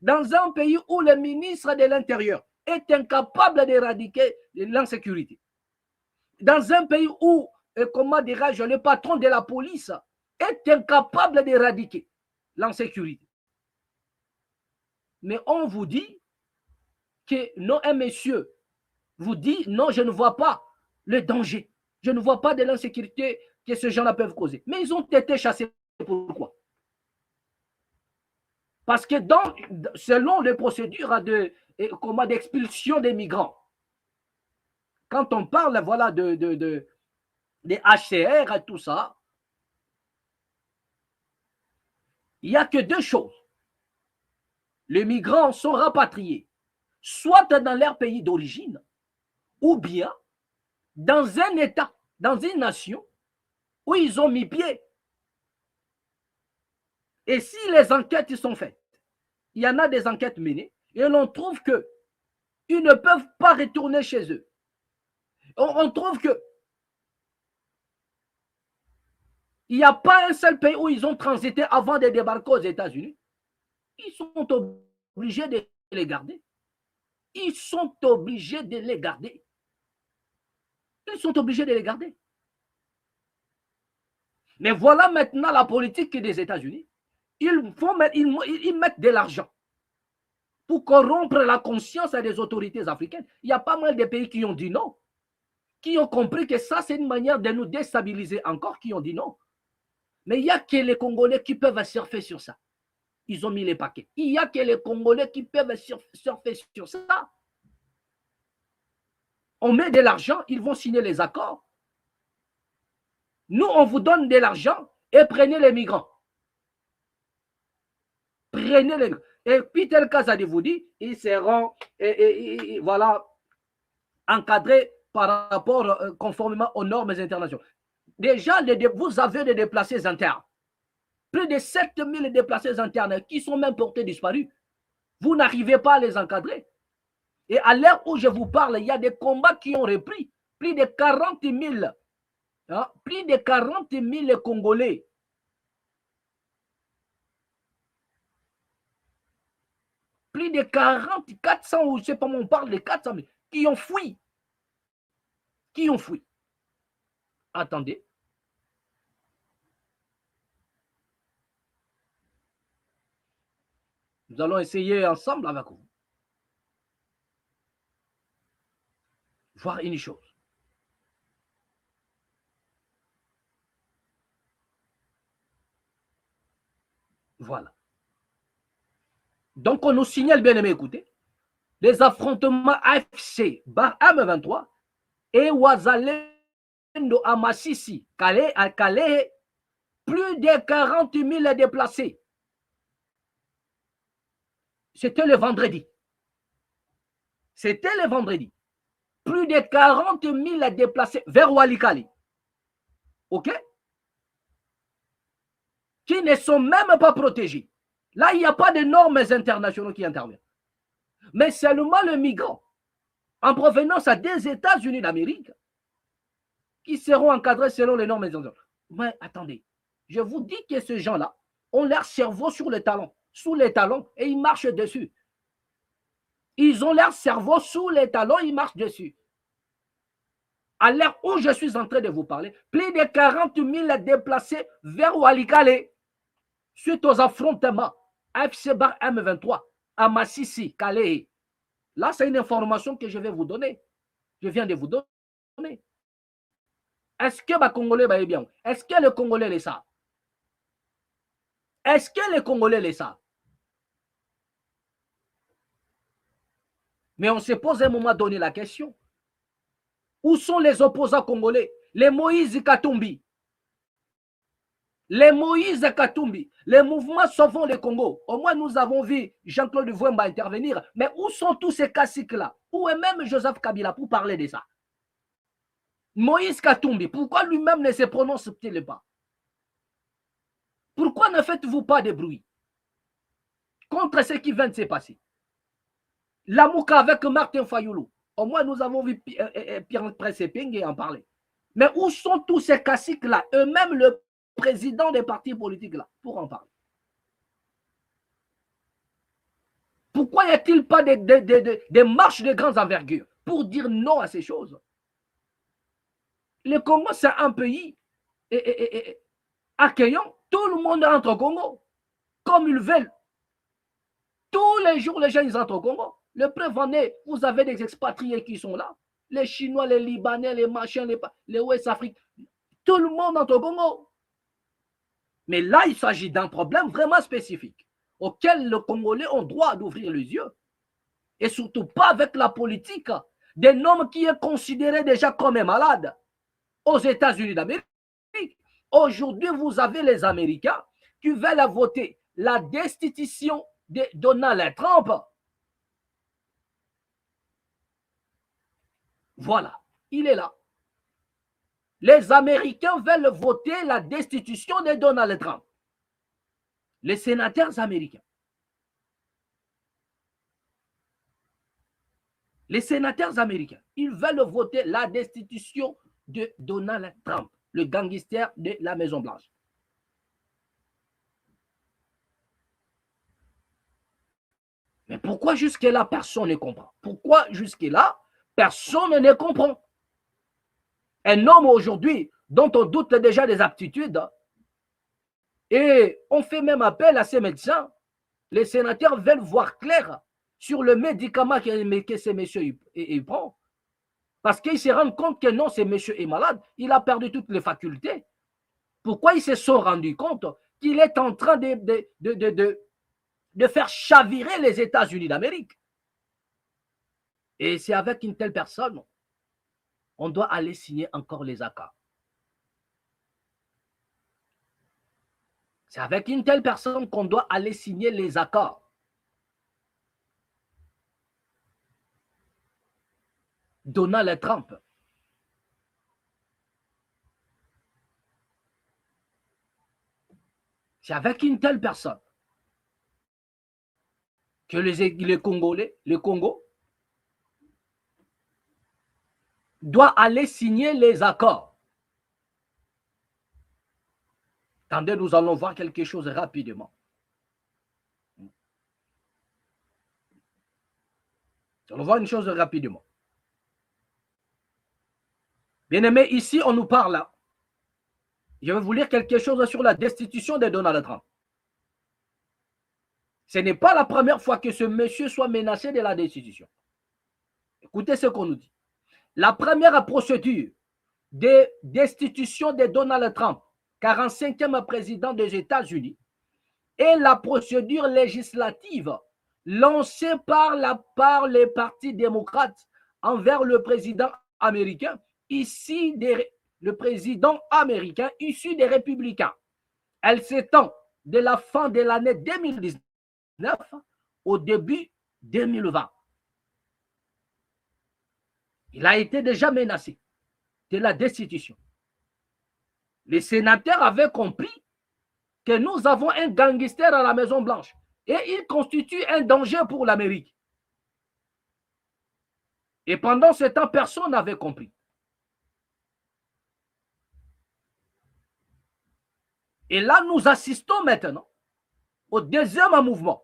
dans un pays où le ministre de l'Intérieur est incapable d'éradiquer l'insécurité, dans un pays où, comment dirais-je, le patron de la police est incapable d'éradiquer l'insécurité. Mais on vous dit que non, un monsieur vous dit non, je ne vois pas le danger. Je ne vois pas de l'insécurité que ces gens-là peuvent causer. Mais ils ont été chassés. Pourquoi? Parce que selon les procédures d'expulsion des migrants, quand on parle voilà, des HCR et tout ça, il n'y a que deux choses. Les migrants sont rapatriés, soit dans leur pays d'origine, ou bien dans un État, dans une nation où ils ont mis pied. Et si les enquêtes sont faites, il y en a des enquêtes menées, et on trouve qu'ils ne peuvent pas retourner chez eux. On trouve que il n'y a pas un seul pays où ils ont transité avant de débarquer aux États-Unis. Ils sont obligés de les garder. Ils sont obligés de les garder. Ils sont obligés de les garder. Mais voilà maintenant la politique des États-Unis. Ils mettent de l'argent pour corrompre la conscience des autorités africaines. Il y a pas mal de pays qui ont dit non, qui ont compris que ça, c'est une manière de nous déstabiliser encore, qui ont dit non. Mais il n'y a que les Congolais qui peuvent surfer sur ça. Ils ont mis les paquets. Il n'y a que les Congolais qui peuvent surfer sur ça. On met de l'argent, ils vont signer les accords. Nous, on vous donne de l'argent et prenez les migrants. Prenez les migrants. Et Peter Kazadi vous dit, ils seront voilà, encadrés par rapport, conformément aux normes internationales. Déjà, vous avez des déplacés internes. Plus de 7000 déplacés internes qui sont même portés disparus. Vous n'arrivez pas à les encadrer. Et à l'heure où je vous parle, il y a des combats qui ont repris. Plus de 40 000, hein, plus de 40 000 Congolais. Plus de 40, 400, ou je ne sais pas, on parle de 400 000, qui ont fui. Qui ont fui. Attendez. Nous allons essayer ensemble avec vous. Voir une chose. Voilà. Donc, on nous signale, bien aimé, écoutez, les affrontements AFC bar M23 et Wazalendo à Massissi, à Calais, plus de 40 000 déplacés. C'était le vendredi. C'était le vendredi. Plus de 40 000 déplacés vers Walikali. OK? Qui ne sont même pas protégés. Là, il n'y a pas de normes internationales qui interviennent. Mais seulement le migrant en provenance des États-Unis d'Amérique qui seront encadrés selon les normes internationales. Mais attendez, je vous dis que ces gens-là ont leur cerveau sur les talons, sous les talons, et ils marchent dessus. Ils ont leur cerveau sous les talons, ils marchent dessus. À l'heure où je suis en train de vous parler, plus de 40 000 déplacés vers Walikale suite aux affrontements AFC bar M23 à Massissi, Calais. Là, c'est une information que je vais vous donner. Je viens de vous donner. Est-ce que les Congolais va bien? Est-ce que les Congolais les savent? Est-ce que les Congolais les savent? Mais on se pose à un moment donné la question. Où sont les opposants congolais? Les Moïse Katumbi. Les Moïse Katumbi. Les mouvements Sauvons le Congo. Au moins, nous avons vu Jean-Claude Vouemba intervenir. Mais où sont tous ces caciques-là? Où est même Joseph Kabila pour parler de ça? Moïse Katumbi, pourquoi lui-même ne se prononce-t-il pas? Pourquoi ne faites-vous pas de bruit contre ce qui vient de se passer? Lamouka avec Martin Fayoulou. Au moins, nous avons vu Pierre Presse-Ping en parler. Mais où sont tous ces caciques-là? Eux-mêmes, le président des partis politiques-là, pour en parler. Pourquoi n'y a-t-il pas des marches de grandes envergures pour dire non à ces choses? Le Congo, c'est un pays accueillant. Tout le monde entre au Congo, comme ils veulent. Tous les jours, les gens ils entrent au Congo. Le preuve en est, vous avez des expatriés qui sont là. Les Chinois, les Libanais, les machins, les Ouest-Africains. Tout le monde entre au Congo. Mais là, il s'agit d'un problème vraiment spécifique auquel les Congolais ont droit d'ouvrir les yeux. Et surtout pas avec la politique d'un homme qui est considéré déjà comme un malade aux États-Unis d'Amérique. Aujourd'hui, vous avez les Américains qui veulent voter la destitution de Donald Trump. Voilà, il est là. Les Américains veulent voter la destitution de Donald Trump. Les sénateurs américains. Les sénateurs américains, ils veulent voter la destitution de Donald Trump, le gangster de la Maison-Blanche. Mais pourquoi jusque-là, personne ne comprend? Pourquoi jusque-là, personne ne comprend? Un homme aujourd'hui dont on doute déjà des aptitudes, et on fait même appel à ces médecins, les sénateurs veulent voir clair sur le médicament que ces messieurs ils prennent. Parce qu'ils se rendent compte que non, ce monsieur est malade, il a perdu toutes les facultés. Pourquoi ils se sont rendus compte qu'il est en train de faire chavirer les États-Unis d'Amérique? Et c'est avec une telle personne, on doit aller signer encore les accords. C'est avec une telle personne qu'on doit aller signer les accords. Donald Trump. C'est avec une telle personne que les Congolais, le Congo, doit aller signer les accords. Attendez, nous allons voir quelque chose rapidement. Nous allons voir une chose rapidement. Bien-aimés, ici, on nous parle là. Je vais vous lire quelque chose sur la destitution de Donald Trump. Ce n'est pas la première fois que ce monsieur soit menacé de la destitution. Écoutez ce qu'on nous dit. La première procédure de destitution de Donald Trump, 45e président des États-Unis, est la procédure législative lancée par les partis démocrates envers le président américain, le président américain issu des républicains. Elle s'étend de la fin de l'année 2019 au début 2020. Il a été déjà menacé de la destitution. Les sénateurs avaient compris que nous avons un gangster à la Maison-Blanche et il constitue un danger pour l'Amérique. Et pendant ce temps, personne n'avait compris. Et là, nous assistons maintenant au deuxième mouvement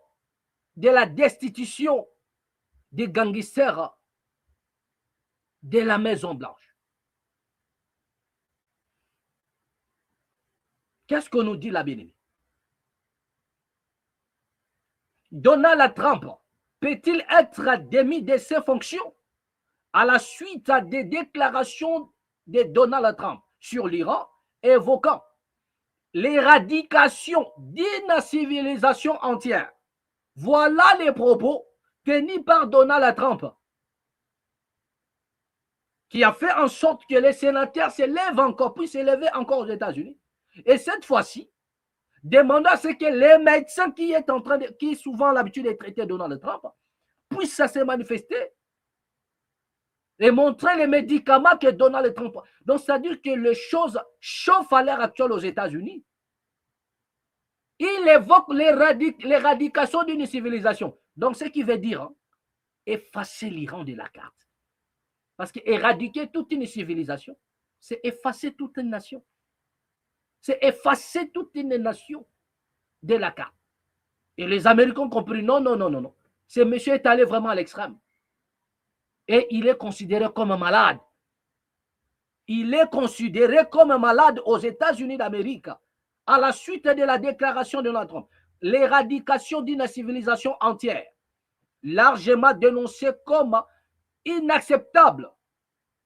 de la destitution des gangsters de la Maison-Blanche. Qu'est-ce que nous dit la bien-aimée? Donald Trump peut-il être démis de ses fonctions à la suite des déclarations de Donald Trump sur l'Iran évoquant l'éradication d'une civilisation entière? Voilà les propos tenus par Donald Trump, qui a fait en sorte que les sénateurs s'élèvent encore, puissent s'élever encore aux États-Unis. Et cette fois-ci, demandant à ce que les médecins qui souvent l'habitude de traiter Donald Trump, puissent se manifester et montrer les médicaments que Donald Trump. Donc, c'est-à-dire que les choses chauffent à l'heure actuelle aux États-Unis. Il évoque l'éradication d'une civilisation. Donc, ce qui veut dire effacer l'Iran de la carte. Parce qu'éradiquer toute une civilisation, c'est effacer toute une nation. C'est effacer toute une nation de la carte. Et les Américains ont compris, non, non, non, non, non. Ce monsieur est allé vraiment à l'extrême. Et il est considéré comme malade. Il est considéré comme malade aux États-Unis d'Amérique à la suite de la déclaration de Donald Trump. L'éradication d'une civilisation entière, largement dénoncée comme inacceptable.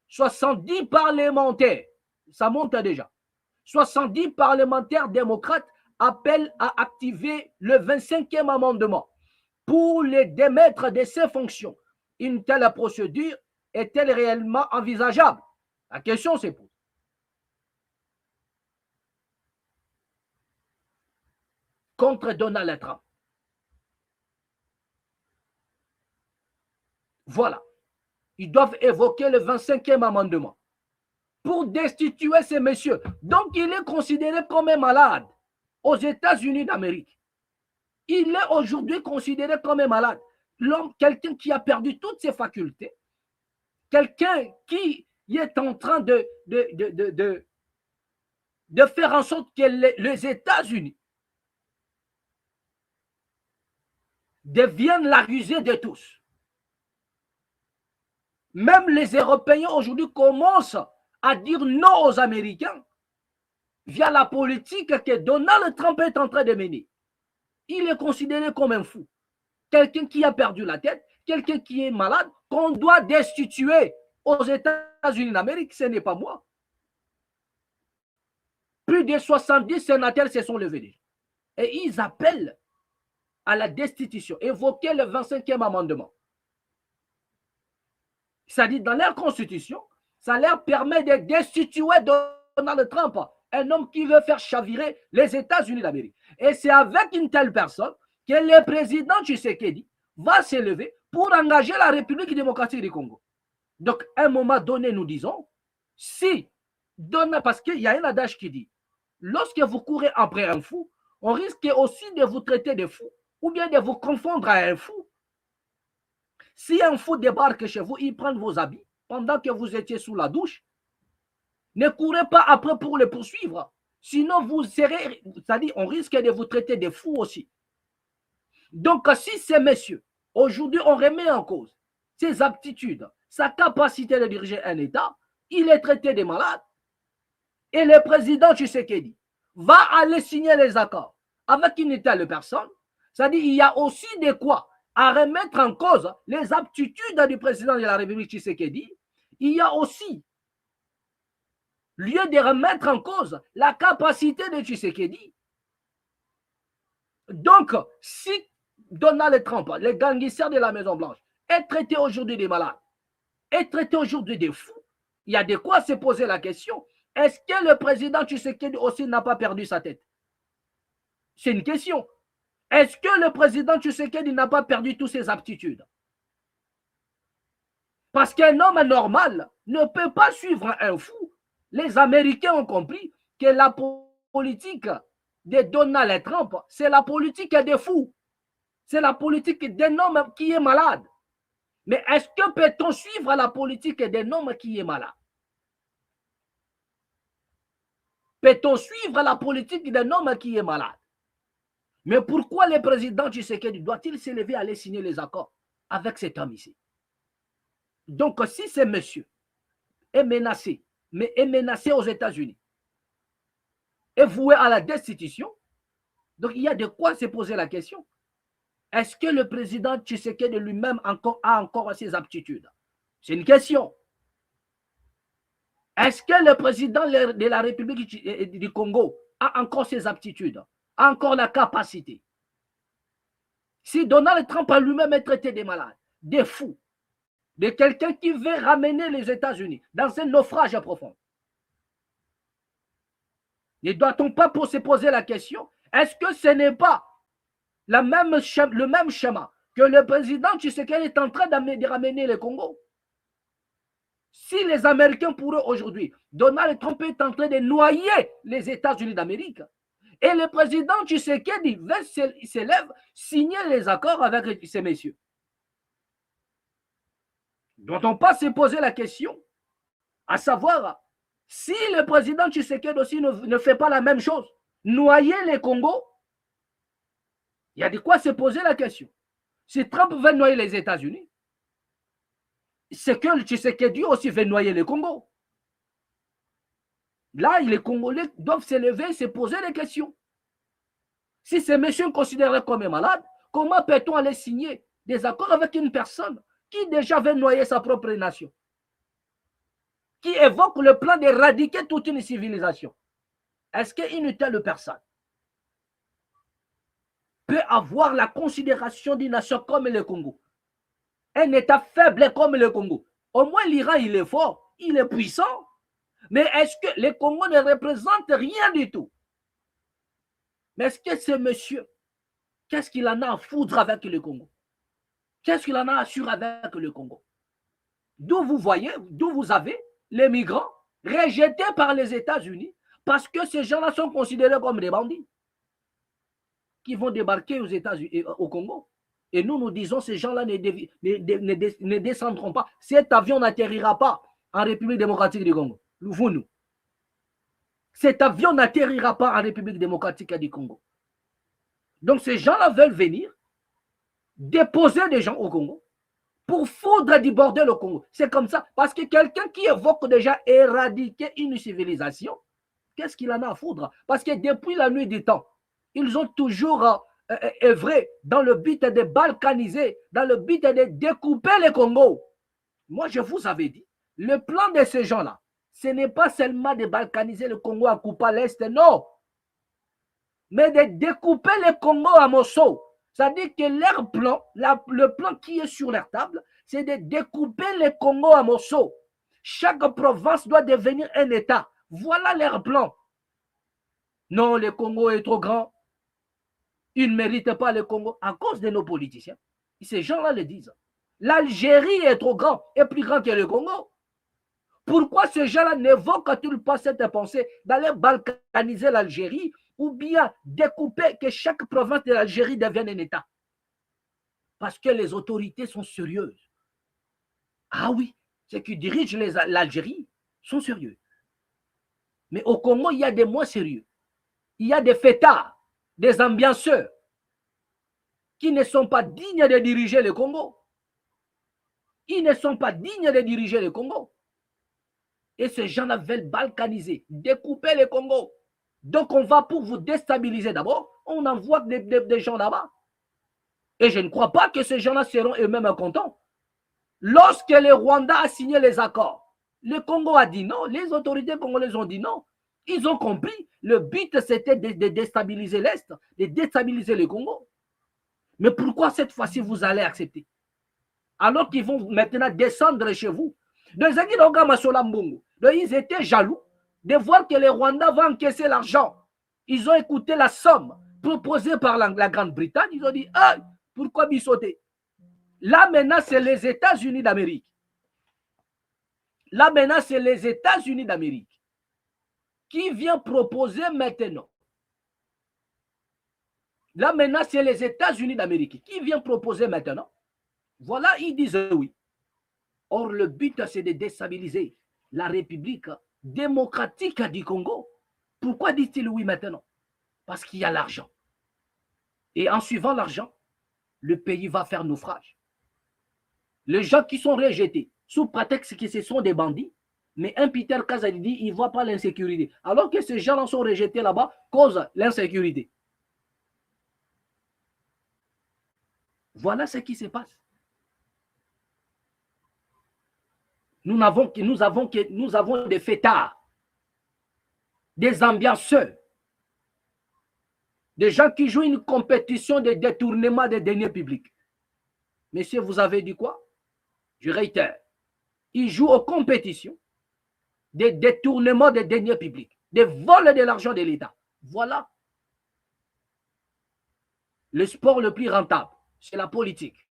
70 parlementaires, ça monte déjà. 70 parlementaires démocrates appellent à activer le 25e amendement pour les démettre de ses fonctions. Une telle procédure est-elle réellement envisageable? La question se pose. Contre Donald Trump. Voilà. Ils doivent évoquer le 25e amendement pour destituer ces messieurs. Donc, il est considéré comme un malade aux États-Unis d'Amérique. Il est aujourd'hui considéré comme un malade. L'homme, quelqu'un qui a perdu toutes ses facultés, quelqu'un qui est en train de faire en sorte que les États-Unis deviennent la risée de tous. Même les Européens aujourd'hui commencent à dire non aux Américains via la politique que Donald Trump est en train de mener. Il est considéré comme un fou. Quelqu'un qui a perdu la tête, quelqu'un qui est malade, qu'on doit destituer aux États-Unis d'Amérique, ce n'est pas moi. Plus de 70 sénateurs se sont levés. Et ils appellent à la destitution, évoquer le 25e amendement. C'est-à-dire, dans leur constitution, ça leur permet de destituer Donald Trump, un homme qui veut faire chavirer les États-Unis d'Amérique. Et c'est avec une telle personne que le président Tshisekedi va s'élever pour engager la République démocratique du Congo. Donc, à un moment donné, nous disons, si, parce qu'il y a un adage qui dit, lorsque vous courez après un fou, on risque aussi de vous traiter de fou ou bien de vous confondre à un fou. Si un fou débarque chez vous, il prend vos habits pendant que vous étiez sous la douche, ne courez pas après pour le poursuivre. Sinon, vous serez, c'est-à-dire, on risque de vous traiter de fou aussi. Donc, si ces messieurs, aujourd'hui, on remet en cause ses aptitudes, sa capacité de diriger un État, il est traité de malade. Et le président Tshisekedi va aller signer les accords avec une telle personne. C'est-à-dire, il y a aussi de quoi à remettre en cause les aptitudes du président de la République Tshisekedi. Il y a aussi lieu de remettre en cause la capacité de Tshisekedi. Donc, si Donald Trump, les gangsters de la Maison-Blanche, est traité aujourd'hui de malades, est traité aujourd'hui de fous, il y a de quoi se poser la question. Est-ce que le président Tshisekedi aussi n'a pas perdu sa tête? C'est une question. Est-ce que le président Tshisekedi n'a pas perdu toutes ses aptitudes? Parce qu'un homme normal ne peut pas suivre un fou. Les Américains ont compris que la politique de Donald Trump, c'est la politique des fous. C'est la politique d'un homme qui est malade. Mais est-ce que peut-on suivre la politique d'un homme qui est malade? Peut-on suivre la politique d'un homme qui est malade? Mais pourquoi le président Tshisekedi doit-il se lever à aller signer les accords avec cet homme ici? Donc, si ce monsieur est menacé, mais est menacé aux États-Unis, est voué à la destitution, donc il y a de quoi se poser la question. Est-ce que le président Tshisekedi lui-même a encore ses aptitudes? C'est une question. Est-ce que le président de la République du Congo a encore ses aptitudes, a encore la capacité? Si Donald Trump a lui-même est traité des malades, des fous, de quelqu'un qui veut ramener les États-Unis dans un naufrage profond, ne doit-on pas se poser la question, est-ce que ce n'est pas le même schéma que le président Tshisekedi est en train de ramener le Congo? Si les Américains pourraient aujourd'hui, Donald Trump est en train de noyer les États-Unis d'Amérique, et le président Tshisekedi s'élève signer les accords avec ces messieurs. Doit-on pas se poser la question, à savoir, si le président Tshisekedi aussi ne fait pas la même chose, noyer les Congo, il y a de quoi se poser la question. Si Trump veut noyer les États-Unis, c'est que Tshisekedi aussi veut noyer le Congo. Là, les Congolais doivent se lever et se poser des questions. Si ces messieurs considérés comme malades, comment peut-on aller signer des accords avec une personne qui déjà veut noyer sa propre nation, qui évoque le plan d'éradiquer toute une civilisation? Est-ce qu'une telle personne peut avoir la considération d'une nation comme le Congo, un État faible comme le Congo? Au moins l'Iran, il est fort, il est puissant, mais est-ce que le Congo ne représente rien du tout? Mais est-ce que ce monsieur, qu'est-ce qu'il en a à foutre avec le Congo? Qu'est-ce qu'il en a à assurer avec le Congo? D'où vous voyez, d'où vous avez les migrants rejetés par les États-Unis parce que ces gens-là sont considérés comme des bandits qui vont débarquer aux États-Unis, au Congo. Et nous disons ces gens-là ne descendront pas. Cet avion n'atterrira pas en République démocratique du Congo. Nous. Cet avion n'atterrira pas en République démocratique du Congo. Donc ces gens-là veulent venir déposer des gens au Congo pour foudre du bordel au Congo. C'est comme ça. Parce que quelqu'un qui évoque déjà éradiquer une civilisation, qu'est-ce qu'il en a à foudre? Parce que depuis la nuit du temps, ils ont toujours œuvré dans le but de balkaniser, dans le but de découper le Congo. Moi, je vous avais dit, le plan de ces gens-là, ce n'est pas seulement de balkaniser le Congo à couper l'Est, non. Mais de découper le Congo à morceaux. C'est-à-dire que leur plan, le plan qui est sur leur table, c'est de découper le Congo à morceaux. Chaque province doit devenir un État. Voilà leur plan. Non, le Congo est trop grand. Ils ne méritent pas le Congo à cause de nos politiciens. Ces gens-là le disent. L'Algérie est trop grand, est plus grand que le Congo. Pourquoi ces gens-là n'évoquent-ils pas cette pensée d'aller balkaniser l'Algérie ou bien découper que chaque province de l'Algérie devienne un État. Parce que les autorités sont sérieuses. Ah oui, ceux qui dirigent l'Algérie sont sérieux. Mais au Congo, il y a des moins sérieux. Il y a des fêtards, des ambianceurs qui ne sont pas dignes de diriger le Congo. Ils ne sont pas dignes de diriger le Congo. Et ces gens-là veulent balkaniser, découper le Congo. Donc on va pour vous déstabiliser d'abord, on envoie des gens là-bas. Et je ne crois pas que ces gens-là seront eux-mêmes contents. Lorsque le Rwanda a signé les accords, le Congo a dit non, les autorités congolaises ont dit non. Ils ont compris, le but c'était de déstabiliser l'Est, de déstabiliser le Congo. Mais pourquoi cette fois-ci vous allez accepter? Alors qu'ils vont maintenant descendre chez vous. Donc ils étaient jaloux de voir que les Rwandais vont encaisser l'argent. Ils ont écouté la somme proposée par la Grande-Bretagne. Ils ont dit, ah, pourquoi bisauter? Là maintenant, c'est les États-Unis d'Amérique. Là maintenant, c'est les États-Unis d'Amérique qui vient proposer maintenant. Là maintenant, c'est les États-Unis d'Amérique qui vient proposer maintenant. Voilà, ils disent oui. Or, le but, c'est de déstabiliser la République démocratique du Congo. Pourquoi dit-il oui maintenant? Parce qu'il y a l'argent. Et en suivant l'argent, le pays va faire naufrage. Les gens qui sont rejetés, sous prétexte que ce sont des bandits, mais un Peter Kazadi dit il ne voit pas l'insécurité. Alors que ces gens-là sont rejetés là-bas, cause l'insécurité. Voilà ce qui se passe. Nous avons des fêtards, des ambianceurs, des gens qui jouent une compétition de détournement des deniers publics. Messieurs, vous avez dit quoi? Je réitère. Ils jouent aux compétitions de détournement des deniers publics, des vols de l'argent de l'État. Voilà. Le sport le plus rentable, c'est la politique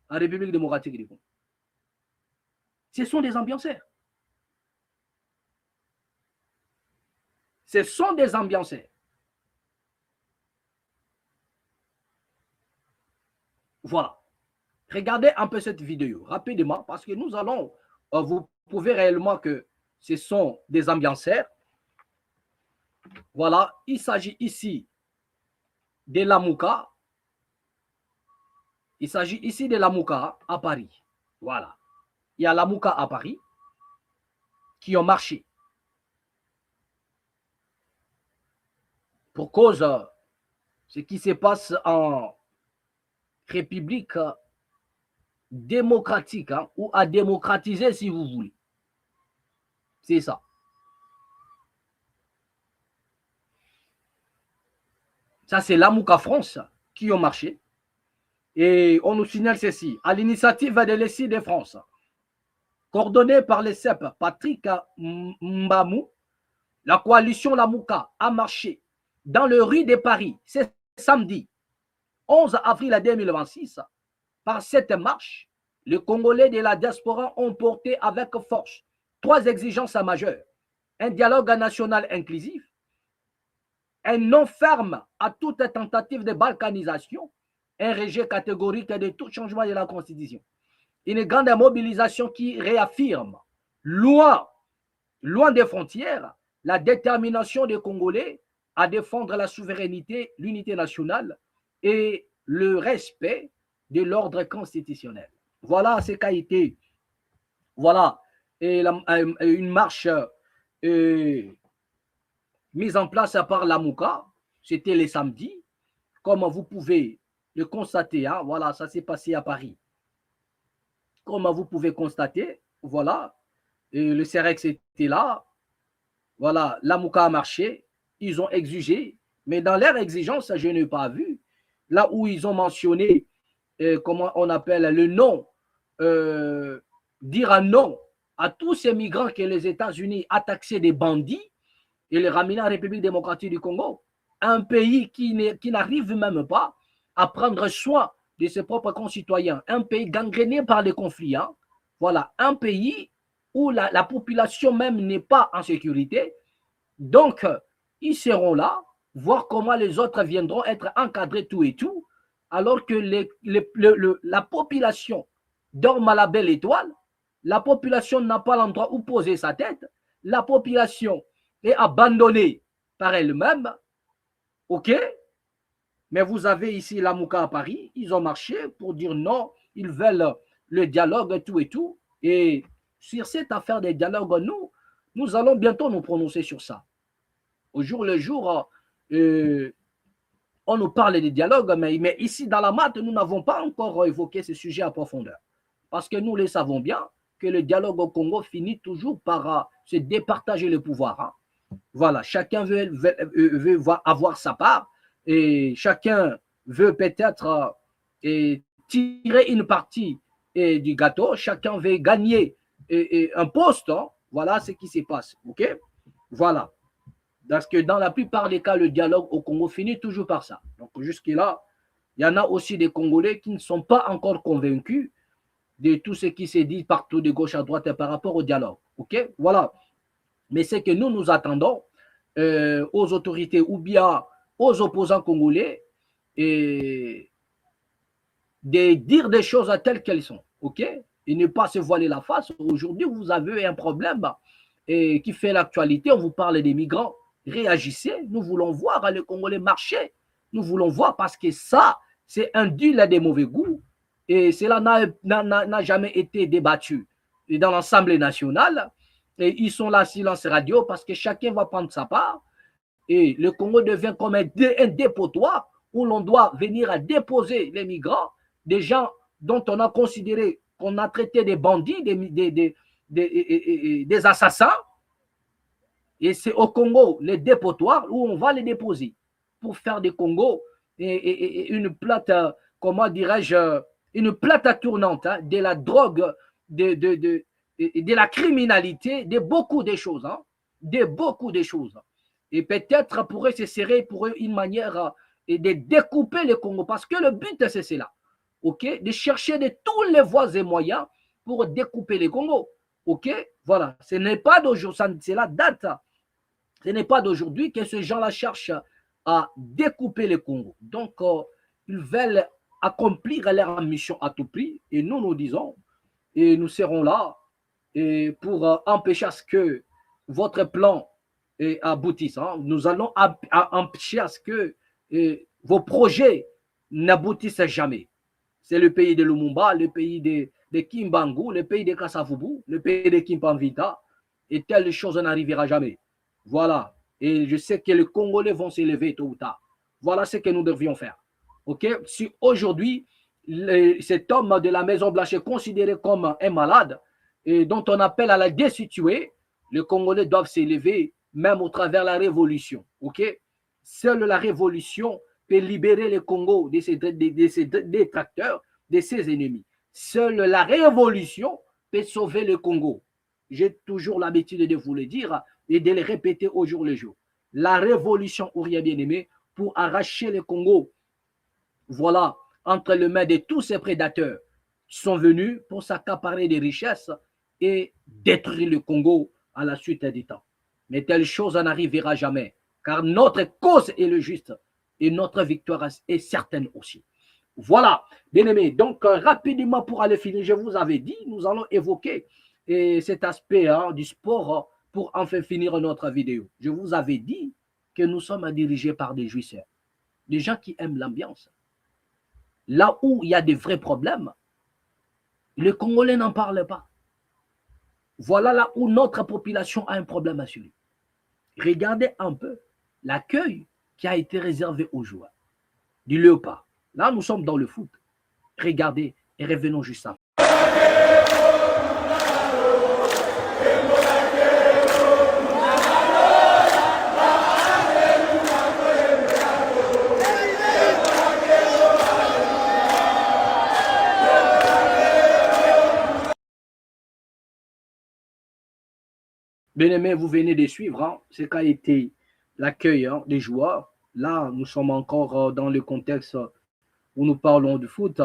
en République démocratique du Congo. Ce sont des ambianceurs. Ce sont des ambianceurs. Voilà. Regardez un peu cette vidéo rapidement parce que nous allons, vous pouvez réellement que ce sont des ambianceurs. Voilà, il s'agit ici de l'Amouka. Il s'agit ici de l'Amouka à Paris. Voilà. Il y a l'Amouka à Paris qui ont marché pour cause de ce qui se passe en République démocratique ou à démocratiser si vous voulez. C'est ça. Ça, c'est l'Amouka France qui ont marché. Et on nous signale ceci. À l'initiative de l'ESI de France, coordonnée par le CEP Patrick Mbamou, la coalition Lamouka a marché dans le rue de Paris ce samedi 11 avril 2026. Par cette marche, les Congolais de la diaspora ont porté avec force 3 exigences majeures. Un dialogue national inclusif, un non ferme à toute tentative de balkanisation, un rejet catégorique de tout changement de la Constitution. Une grande mobilisation qui réaffirme, loin des frontières, la détermination des Congolais à défendre la souveraineté, l'unité nationale et le respect de l'ordre constitutionnel. Voilà ce qu'a été, voilà, une marche mise en place par l'Amouka. C'était le samedi, comme vous pouvez le constater. Hein, voilà, ça s'est passé à Paris. Comme vous pouvez constater, voilà, le CEREX était là, voilà, l'Amouka a marché, ils ont exigé, mais dans leur exigence, je n'ai pas vu, là où ils ont mentionné, comment on appelle, le non, dire un non à tous ces migrants que les États-Unis a taxés des bandits et les ramener en République démocratique du Congo, un pays qui n'arrive même pas à prendre soin de ses propres concitoyens, un pays gangréné par les conflits, hein. Voilà, un pays où la population même n'est pas en sécurité. Donc, ils seront là voir comment les autres viendront être encadrés tout et tout, alors que la population dorme à la belle étoile, la population n'a pas l'endroit où poser sa tête, la population est abandonnée par elle-même, ok? Mais vous avez ici la Mouka à Paris, ils ont marché pour dire non, ils veulent le dialogue et tout. Et sur cette affaire des dialogues, nous allons bientôt nous prononcer sur ça. Au jour le jour, on nous parle des dialogues, mais ici dans la MAT, nous n'avons pas encore évoqué ce sujet à profondeur. Parce que nous les savons bien que le dialogue au Congo finit toujours par se départager le pouvoir. Hein. Voilà, chacun veut avoir sa part et chacun veut peut-être tirer une partie du gâteau, chacun veut gagner un poste. Hein. Voilà ce qui se passe. Ok? Voilà. Parce que dans la plupart des cas, le dialogue au Congo finit toujours par ça. Donc jusque-là, il y en a aussi des Congolais qui ne sont pas encore convaincus de tout ce qui se dit partout de gauche à droite par rapport au dialogue. Ok? Voilà. Mais c'est que nous attendons aux autorités ou bien aux opposants congolais de dire des choses telles qu'elles sont. Ok? Et ne pas se voiler la face. Aujourd'hui, vous avez un problème qui fait l'actualité. On vous parle des migrants. Réagissez. Nous voulons voir les Congolais marcher. Nous voulons voir parce que ça, c'est un deal des mauvais goûts. Et cela n'a jamais été débattu dans l'Assemblée nationale. Et ils sont là, silence radio, parce que chacun va prendre sa part. Et le Congo devient comme un dépotoir où l'on doit venir à déposer les migrants, des gens dont on a considéré qu'on a traité des bandits, des assassins. Et c'est au Congo, les dépotoirs, où on va les déposer pour faire des Congos une plate, comment dirais-je, une plate tournante hein, de la drogue, de la criminalité, de beaucoup de choses. Hein, de beaucoup de choses. Et peut-être pourrait se serrer pour eux une manière de découper le Congo. Parce que le but, c'est cela. Okay? De chercher de tous les voies et moyens pour découper le Congo. Ok? Voilà. Ce n'est pas d'aujourd'hui, c'est la date. Ce n'est pas d'aujourd'hui que ces gens-là cherchent à découper le Congo. Donc, ils veulent accomplir leur mission à tout prix. Et nous disons, et nous serons là et pour empêcher à ce que votre plan aboutisse. Hein. Nous allons empêcher à ce que vos projets n'aboutissent jamais. C'est le pays de Lumumba, le pays de Kimbangu, le pays de Kasavubu, le pays de Kimpanvita. Et telle chose n'arrivera jamais. Voilà. Et je sais que les Congolais vont s'élever tôt ou tard. Voilà ce que nous devrions faire. Ok? Si aujourd'hui, cet homme de la Maison Blanche est considéré comme un malade et dont on appelle à la destituer, les Congolais doivent s'élever même au travers de la révolution. Ok? Seule la révolution peut libérer le Congo de ses détracteurs, de ses ennemis. Seule la révolution peut sauver le Congo. J'ai toujours l'habitude de vous le dire et de le répéter au jour le jour. La révolution, Aurien bien-aimé, pour arracher le Congo, voilà, entre les mains de tous ces prédateurs qui sont venus pour s'accaparer des richesses et détruire le Congo à la suite du temps. Mais telle chose n'arrivera jamais, car notre cause est le juste et notre victoire est certaine aussi. Voilà, bien aimé. Donc, rapidement pour aller finir, je vous avais dit, nous allons évoquer cet aspect du sport pour enfin finir notre vidéo. Je vous avais dit que nous sommes dirigés par des jouisseurs, des gens qui aiment l'ambiance. Là où il y a des vrais problèmes, les Congolais n'en parlent pas. Voilà là où notre population a un problème à assurer. Regardez un peu l'accueil qui a été réservé aux joueurs du Léopard. Là, nous sommes dans le foot. Regardez et revenons juste après. Bien-aimés, vous venez de suivre ce qu'a été l'accueil des joueurs. Là, nous sommes encore dans le contexte où nous parlons de foot.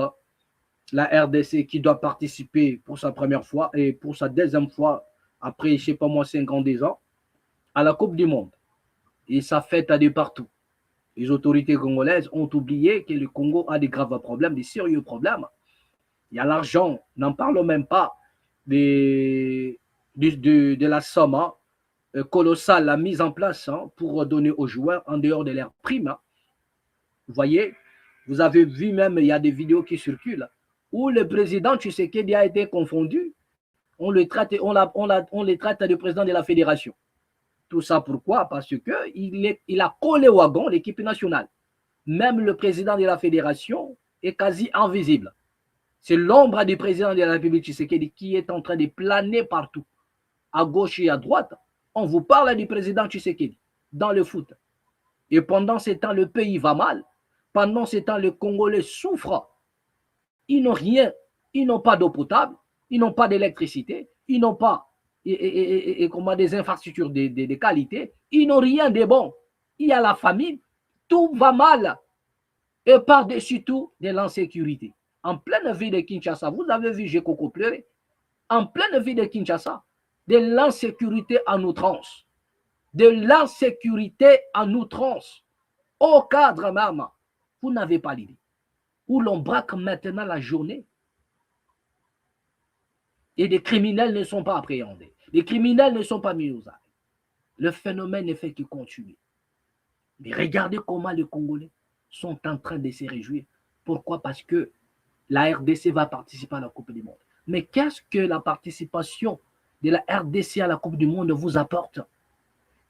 La RDC qui doit participer pour sa première fois et pour sa deuxième fois après, je ne sais pas moi, 50 ans, à la Coupe du Monde. Et ça fête de partout. Les autorités congolaises ont oublié que le Congo a des graves problèmes, des sérieux problèmes. Il y a l'argent, n'en parlons même pas de la somme colossale, la mise en place pour donner aux joueurs en dehors de leurs primes. Vous voyez, vous avez vu même, il y a des vidéos qui circulent où le président Tshisekedi a été confondu. On le traite de président de la fédération. Tout ça pourquoi? Parce qu'il a collé au wagon l'équipe nationale. Même le président de la fédération est quasi invisible. C'est l'ombre du président de la République Tshisekedi qui est en train de planer partout, à gauche et à droite. On vous parle du président Tshisekedi dans le foot. Et pendant ce temps, le pays va mal. Pendant ce temps, les Congolais souffrent. Ils n'ont rien. Ils n'ont pas d'eau potable. Ils n'ont pas d'électricité. Ils n'ont pas des infrastructures de qualité. Ils n'ont rien de bon. Il y a la famine. Tout va mal. Et par-dessus tout, de l'insécurité. En pleine ville de Kinshasa, vous avez vu Gekoko pleurer. En pleine ville de Kinshasa, de l'insécurité en outrance. De l'insécurité en outrance. Au cadre même, vous n'avez pas l'idée. Où l'on braque maintenant la journée. Et des criminels ne sont pas appréhendés. Les criminels ne sont pas mis aux arrêts. Le phénomène ne fait que continuer. Mais regardez comment les Congolais sont en train de se réjouir. Pourquoi? Parce que la RDC va participer à la Coupe du Monde. Mais qu'est-ce que la participation de la RDC à la Coupe du Monde vous apporte?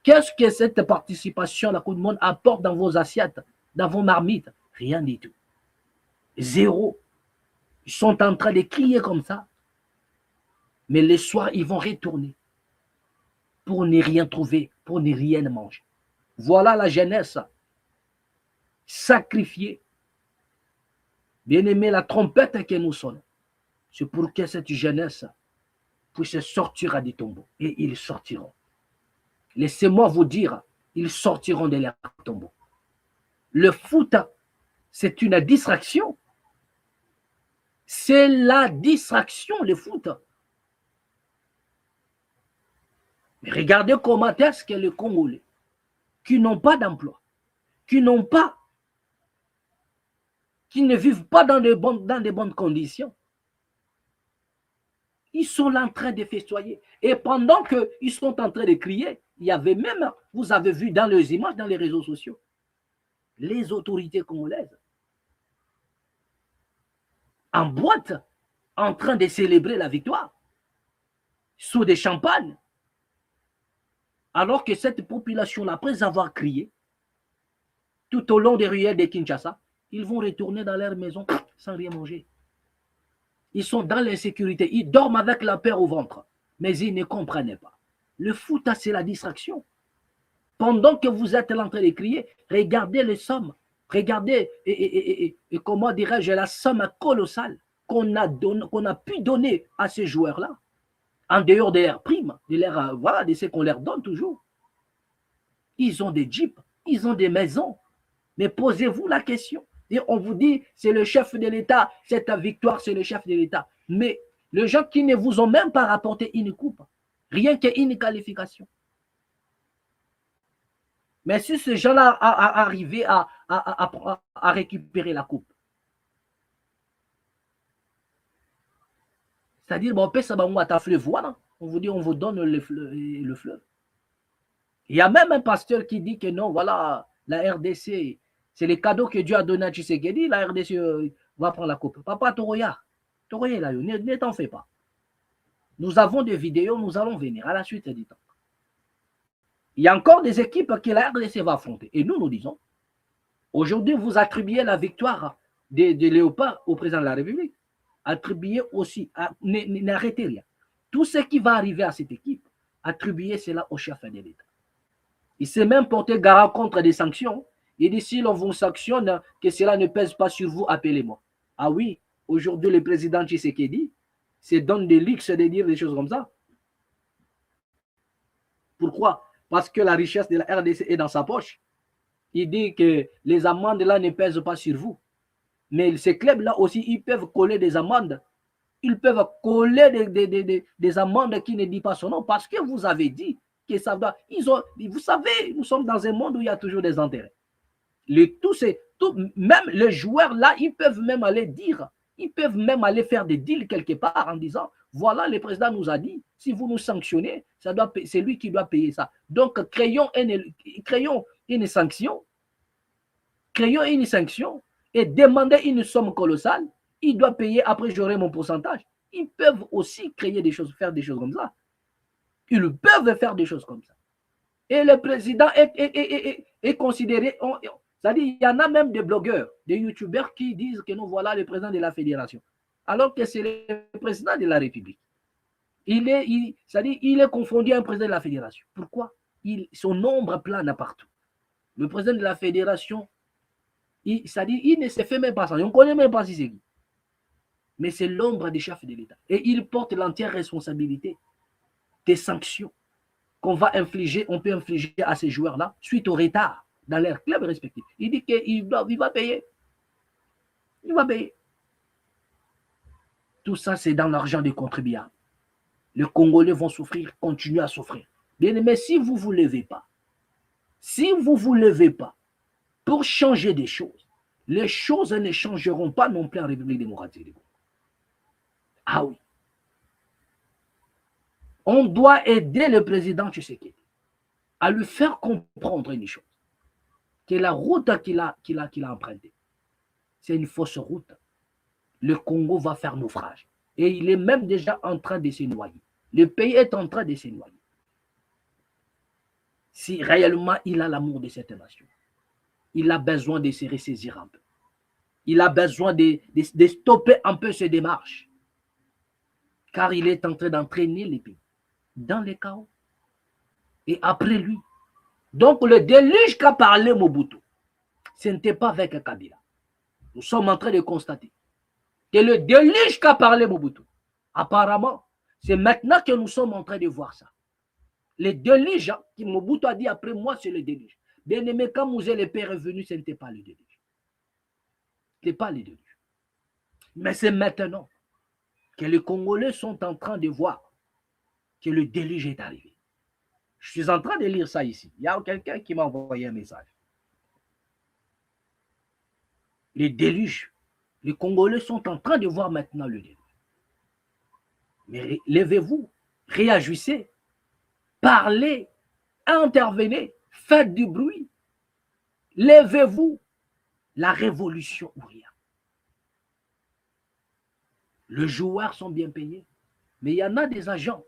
Qu'est-ce que cette participation à la Coupe du Monde apporte dans vos assiettes, dans vos marmites? Rien du tout. Zéro. Ils sont en train de crier comme ça. Mais le soir, ils vont retourner pour ne rien trouver, pour ne rien manger. Voilà la jeunesse sacrifiée. Bien-aimé, la trompette que nous sonnons, c'est pour que cette jeunesse puisse sortir des tombeaux. Et ils sortiront. Laissez-moi vous dire, ils sortiront de leurs tombeaux. Le foot, c'est une distraction. C'est la distraction, le foot. Mais regardez comment est-ce que les Congolais, qui n'ont pas d'emploi, qui ne vivent pas dans de bonnes conditions, ils sont là en train de festoyer. Et pendant qu'ils sont en train de crier, il y avait même, vous avez vu dans les images, dans les réseaux sociaux, les autorités congolaises en boîte, en train de célébrer la victoire, sous des champagnes. Alors que cette population, après avoir crié, tout au long des ruelles de Kinshasa, ils vont retourner dans leur maison sans rien manger. Ils sont dans l'insécurité, ils dorment avec la peur au ventre, mais ils ne comprennent pas. Le foot, c'est la distraction. Pendant que vous êtes en train de crier, regardez les sommes, regardez et comment dirais-je, la somme colossale qu'on a pu donner à ces joueurs-là. En dehors de leurs primes, de ce qu'on leur donne toujours. Ils ont des jeeps, ils ont des maisons. Mais posez-vous la question. Et on vous dit, c'est le chef de l'État, cette victoire, c'est le chef de l'État. Mais les gens qui ne vous ont même pas rapporté une coupe, rien qu'une qualification. Mais si ces gens-là arrivaient à récupérer la coupe, c'est-à-dire, bon, on vous dit, on vous donne le fleuve. Il y a même un pasteur qui dit que non, voilà, la RDC, c'est les cadeaux que Dieu a donné à Tshisekedi, la RDC va prendre la coupe. Papa Toroya, là, ne t'en fais pas. Nous avons des vidéos, nous allons venir à la suite du temps. Il y a encore des équipes que la RDC va affronter. Et nous disons, aujourd'hui, vous attribuez la victoire de Léopard au président de la République. Attribuez aussi, n'arrêtez rien. Tout ce qui va arriver à cette équipe, attribuez cela au chef de l'État. Il s'est même porté garant contre des sanctions. Il dit, si l'on vous sanctionne, que cela ne pèse pas sur vous, appelez-moi. Ah oui, aujourd'hui, le président Tshisekedi se donne des luxes de dire des choses comme ça. Pourquoi? Parce que la richesse de la RDC est dans sa poche. Il dit que les amendes là ne pèsent pas sur vous. Mais ces clubs-là aussi, ils peuvent coller des amendes. Ils peuvent coller des amendes qui ne disent pas son nom parce que vous avez dit que ça doit. Vous savez, nous sommes dans un monde où il y a toujours des intérêts. Même les joueurs là, ils peuvent même aller dire, ils peuvent même aller faire des deals quelque part en disant, voilà, le président nous a dit, si vous nous sanctionnez, c'est lui qui doit payer ça. Donc, créons une sanction et demandez une somme colossale, il doit payer, après j'aurai mon pourcentage. Ils peuvent aussi créer des choses, faire des choses comme ça. Ils peuvent faire des choses comme ça. Et le président est considéré, c'est-à-dire il y en a même des blogueurs, des youtubeurs qui disent que nous voilà le président de la fédération, alors que c'est le président de la République. C'est-à-dire il est confondu à un président de la fédération. Pourquoi? Son ombre plane partout. Le président de la fédération, c'est-à-dire il ne se fait même pas ça, on ne connaît même pas si c'est qui. Mais c'est l'ombre des chefs de l'État. Et il porte l'entière responsabilité des sanctions qu'on va infliger, on peut infliger à ces joueurs-là suite au retard dans leurs clubs respectifs. Il dit qu'il va payer. Il va payer. Tout ça, c'est dans l'argent des contribuables. Les Congolais vont souffrir, continuer à souffrir. Bien aimé, si vous ne vous levez pas, pour changer des choses, les choses ne changeront pas non plus en République démocratique du Congo. Ah oui. On doit aider le président Tshisekedi à lui faire comprendre une chose, que la route qu'il a empruntée, c'est une fausse route. Le Congo va faire naufrage. Et il est même déjà en train de se noyer. Le pays est en train de se noyer. Si réellement il a l'amour de cette nation, il a besoin de se ressaisir un peu. Il a besoin de stopper un peu ses démarches. Car il est en train d'entraîner les pays dans les chaos. Et après lui. Donc le déluge qu'a parlé Mobutu, ce n'était pas avec Kabila. Nous sommes en train de constater que le déluge qu'a parlé Mobutu, apparemment, c'est maintenant que nous sommes en train de voir ça. Le déluge que Mobutu a dit après moi, c'est le déluge. Bien aimé, quand Mouzé le Père est venu, ce n'était pas le déluge. Ce n'était pas le déluge. Mais c'est maintenant que les Congolais sont en train de voir que le déluge est arrivé. Je suis en train de lire ça ici. Il y a quelqu'un qui m'a envoyé un message. Le déluge, les Congolais sont en train de voir maintenant le déluge. Mais levez-vous, réagissez, parlez, intervenez, faites du bruit. Levez-vous. La révolution ouvrière. Les joueurs sont bien payés. Mais il y en a des agents.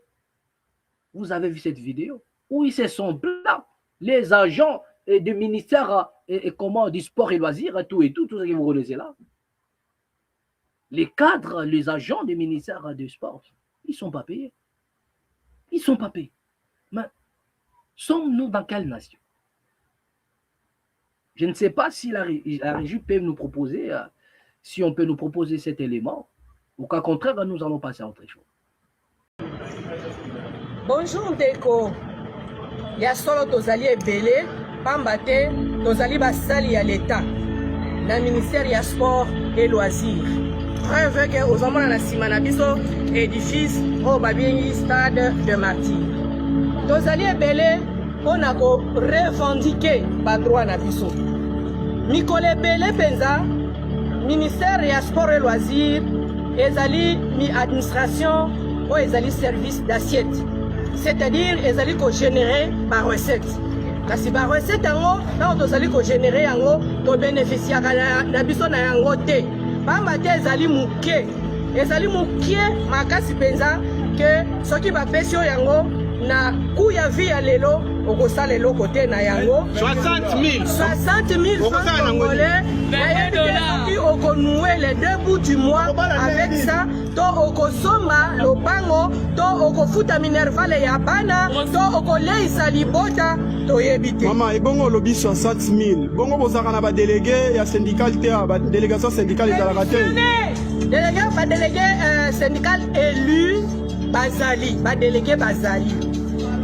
Vous avez vu cette vidéo où ils se sont plaints. Les agents du ministère du sport et loisirs, tout ce que vous connaissez là. Les cadres, les agents du ministère du sport, ils ne sont pas payés. Ils ne sont pas payés. Mais sommes-nous dans quelle nation? Je ne sais pas si la régie peut nous proposer, si on peut nous proposer cet élément, ou qu'au contraire, nous allons passer à autre chose. Bonjour Deko. Ya solo tozali ebele, pamba te tozali basali ya l'État. Na ministère ya sport et loisirs. Preuve que ozomona na sima na biso édifice o babengi stade de martyrs. Tozali ebele pona ko revendiquer ba droit na biso. Mikolo ebele penza ministère ya sport et loisirs ezali mi administration o ezali service d'assiette. C'est-à-dire ezali ko générer ba recette. Kasi ba recette yango na tozali ko générer yango to bénéficier na biso na yango te. Pamba te ezali muke makasi penza que soki bapesi yo yango na ku ya vie ya lelo okosala eloko te na yango 60 000 francs congolais nayebi okonouer les 2 bouts du mois avec ça to okosomba lopango to okofuta minervale ya bana to okoleisa libota toyebi te. Mama ebongo lobi 60 000 bongo bozaka na badélégué ya syndical te ba délégation syndicale ezalaka te délégué syndical élu bazali badélégué bazali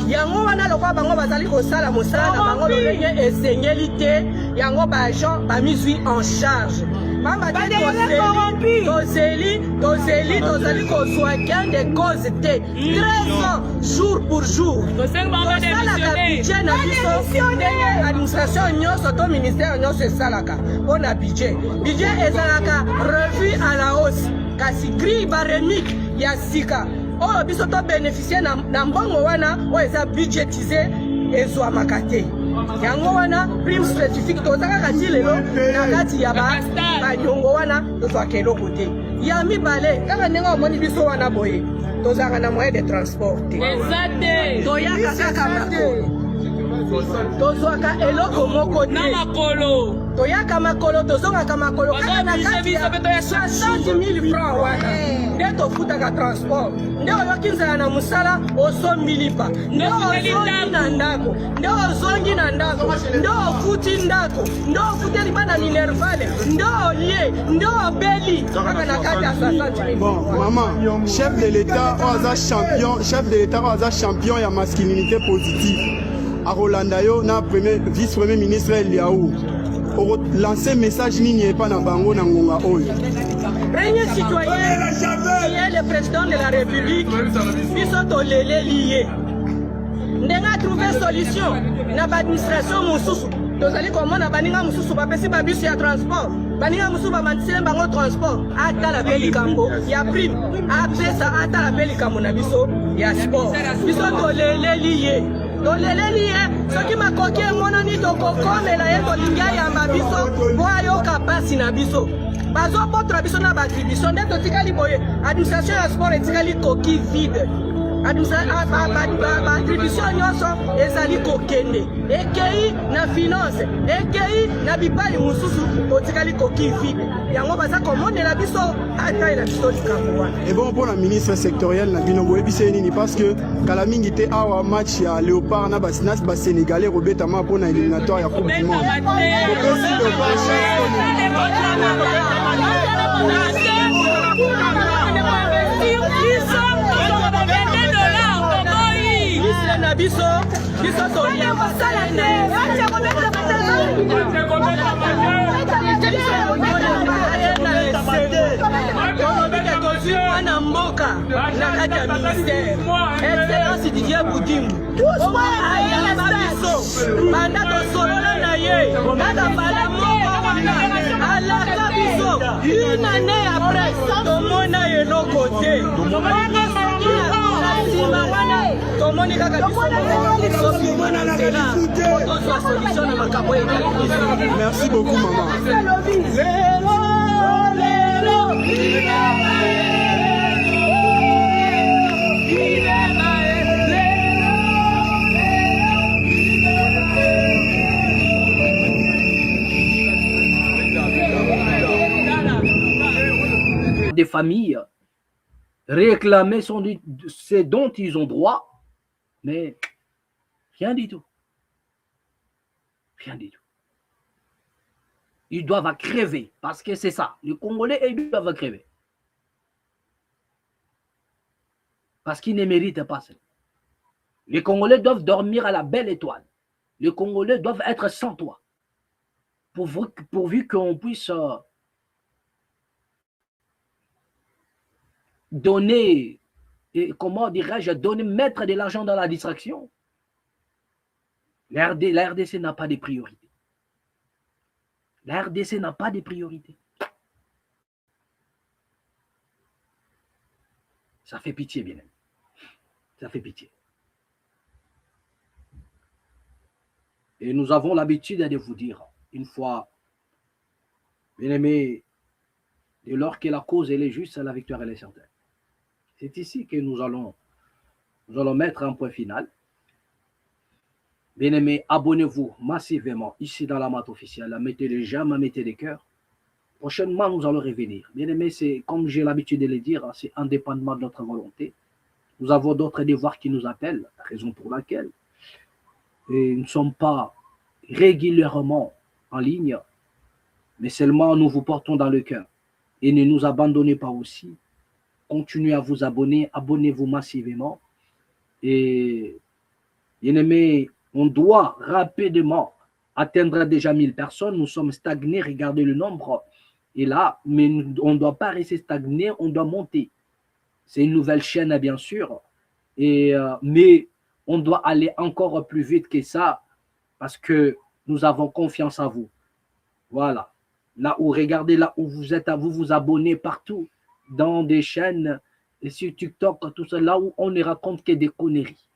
yango wana lokwa bango bazali kosala mosala na bango lolenge esengeli te yango baagent bamizwi en charge pamba te tozeli tozali kozwa gain de cause te 13 ans jour pour jour tosalaka budget na administration nyonso to ministère nyonso esalaka mpona budget ezalaka revu à la hausse kasi grille baremique ya sika oyo biso to bénéficier na mbongo wana oyo eza budgétisé ezwamaka te yango wana prime spécifique toza kaka ti lelo na kati ya banyongo wana tozwaka eloko te ya mibale kaka ndenge omoni biso wana boye tozalaka na moyen de transport te toyaka kaka makolo tozwaka eloko moko te toyaka makolo tozongaka makolo kaka na kati ya 60 000 francs wana nde tofutaka transport nde oyoki nzala na mosala osombi lipa nde ozongi na ndako nde ozongi na ndako nde ofuti ndako nde ofuteli bana minervale nde olie nde obeli kaka na kati ya 60 000. Bon, maman, chef de l'État oyo aza champion ya masculinité positive a Rolanda yo na vice-premier ministre Eliaou lancer message nini epa na bango na ngonga oyo. Premier citoyen qui est le président de la République biso tolele lié ndenga trouver solution na administration mosusu tozali komona baninga mosusu bapesi babiso ya transport baninga mosusu bamantisele bango transport atala pe likambo ya prime apesa atala pe likambo na biso ya sport biso tolele lié soki makoki emonani tokokomela ye tolingi ayamba biso po ayoka pasi na biso bazopotra biso na baattribution nde totikali boye administration ya sport etikali koki vide baattribution nyonso ezali kokende ekei na finance ekei na bipai mosusu totikali koki vide yango baza komonela biso ataye na biso likambo wana. Ebon mpona ministre sectoriel na bino boyebisa ye nini parce que kala mingi te awa match ya léopard na basénégalais robetama mpona éliminatoire ya coupe du monde bopesi léopard na biso toliamba mwana mboka na kati ya ministère excellence Didier Boudimbu ayamba biso banda tosolola na ye kaka mbala moko wana alaka biso une année après tomona eloko te tomoni kaka biso tozwa solution na makambo etali biso. Merci beaucoup maman. Des familles réclamer ce dont ils ont droit, mais rien du tout. Rien du tout. Ils doivent crever, parce que c'est ça. Les Congolais, ils doivent crever. Parce qu'ils ne méritent pas ça. Les Congolais doivent dormir à la belle étoile. Les Congolais doivent être sans toi. Pourvu qu'on puisse donner, comment dirais-je, mettre de l'argent dans la distraction. La RDC n'a pas de priorité. La RDC n'a pas de priorité. Ça fait pitié, bien aimé. Ça fait pitié. Et nous avons l'habitude de vous dire, une fois, bien aimé, dès lors que la cause elle est juste, la victoire elle est certaine. C'est ici que nous allons mettre un point final. Bien aimé, abonnez-vous massivement ici dans la mat officielle. Mettez les j'aime, mettez les cœurs. Prochainement, nous allons revenir. Bien aimé, c'est comme j'ai l'habitude de le dire, c'est indépendamment de notre volonté. Nous avons d'autres devoirs qui nous appellent, raison pour laquelle nous ne sommes pas régulièrement en ligne, mais seulement nous vous portons dans le cœur. Et ne nous abandonnez pas aussi. Continuez à vous abonner, abonnez-vous massivement. Et bien aimé, on doit rapidement atteindre déjà 1000 personnes. Nous sommes stagnés, regardez le nombre. Et là, mais on ne doit pas rester stagné, on doit monter. C'est une nouvelle chaîne, bien sûr. Mais on doit aller encore plus vite que ça parce que nous avons confiance en vous. Voilà. Là où, regardez, là où vous êtes, vous vous abonnez partout, dans des chaînes, et sur TikTok, tout ça, là où on ne raconte que des conneries.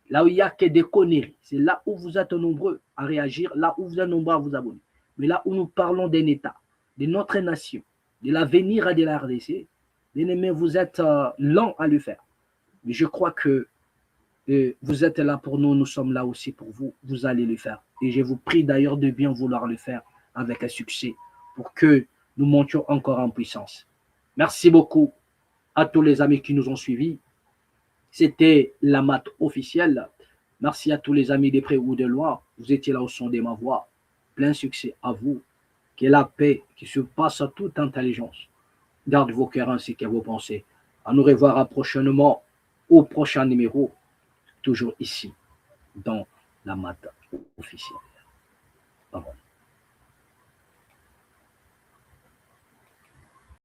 Là où il n'y a que des conneries. C'est là où vous êtes nombreux à réagir, là où vous êtes nombreux à vous abonner. Mais là où nous parlons d'un État, de notre nation, de l'avenir de la RDC, bien-aimés, vous êtes lents à le faire. Mais je crois que vous êtes là pour nous, nous sommes là aussi pour vous. Vous allez le faire. Et je vous prie d'ailleurs de bien vouloir le faire avec un succès pour que nous montions encore en puissance. Merci beaucoup à tous les amis qui nous ont suivis. C'était la mat officielle. Merci à tous les amis de près ou de loin. Vous étiez là au son de ma voix. Plein succès à vous. Que la paix qui surpasse toute intelligence garde vos cœurs ainsi que vos pensées. À nous revoir prochainement au prochain numéro. Toujours ici, dans la mat officielle. Bye bye.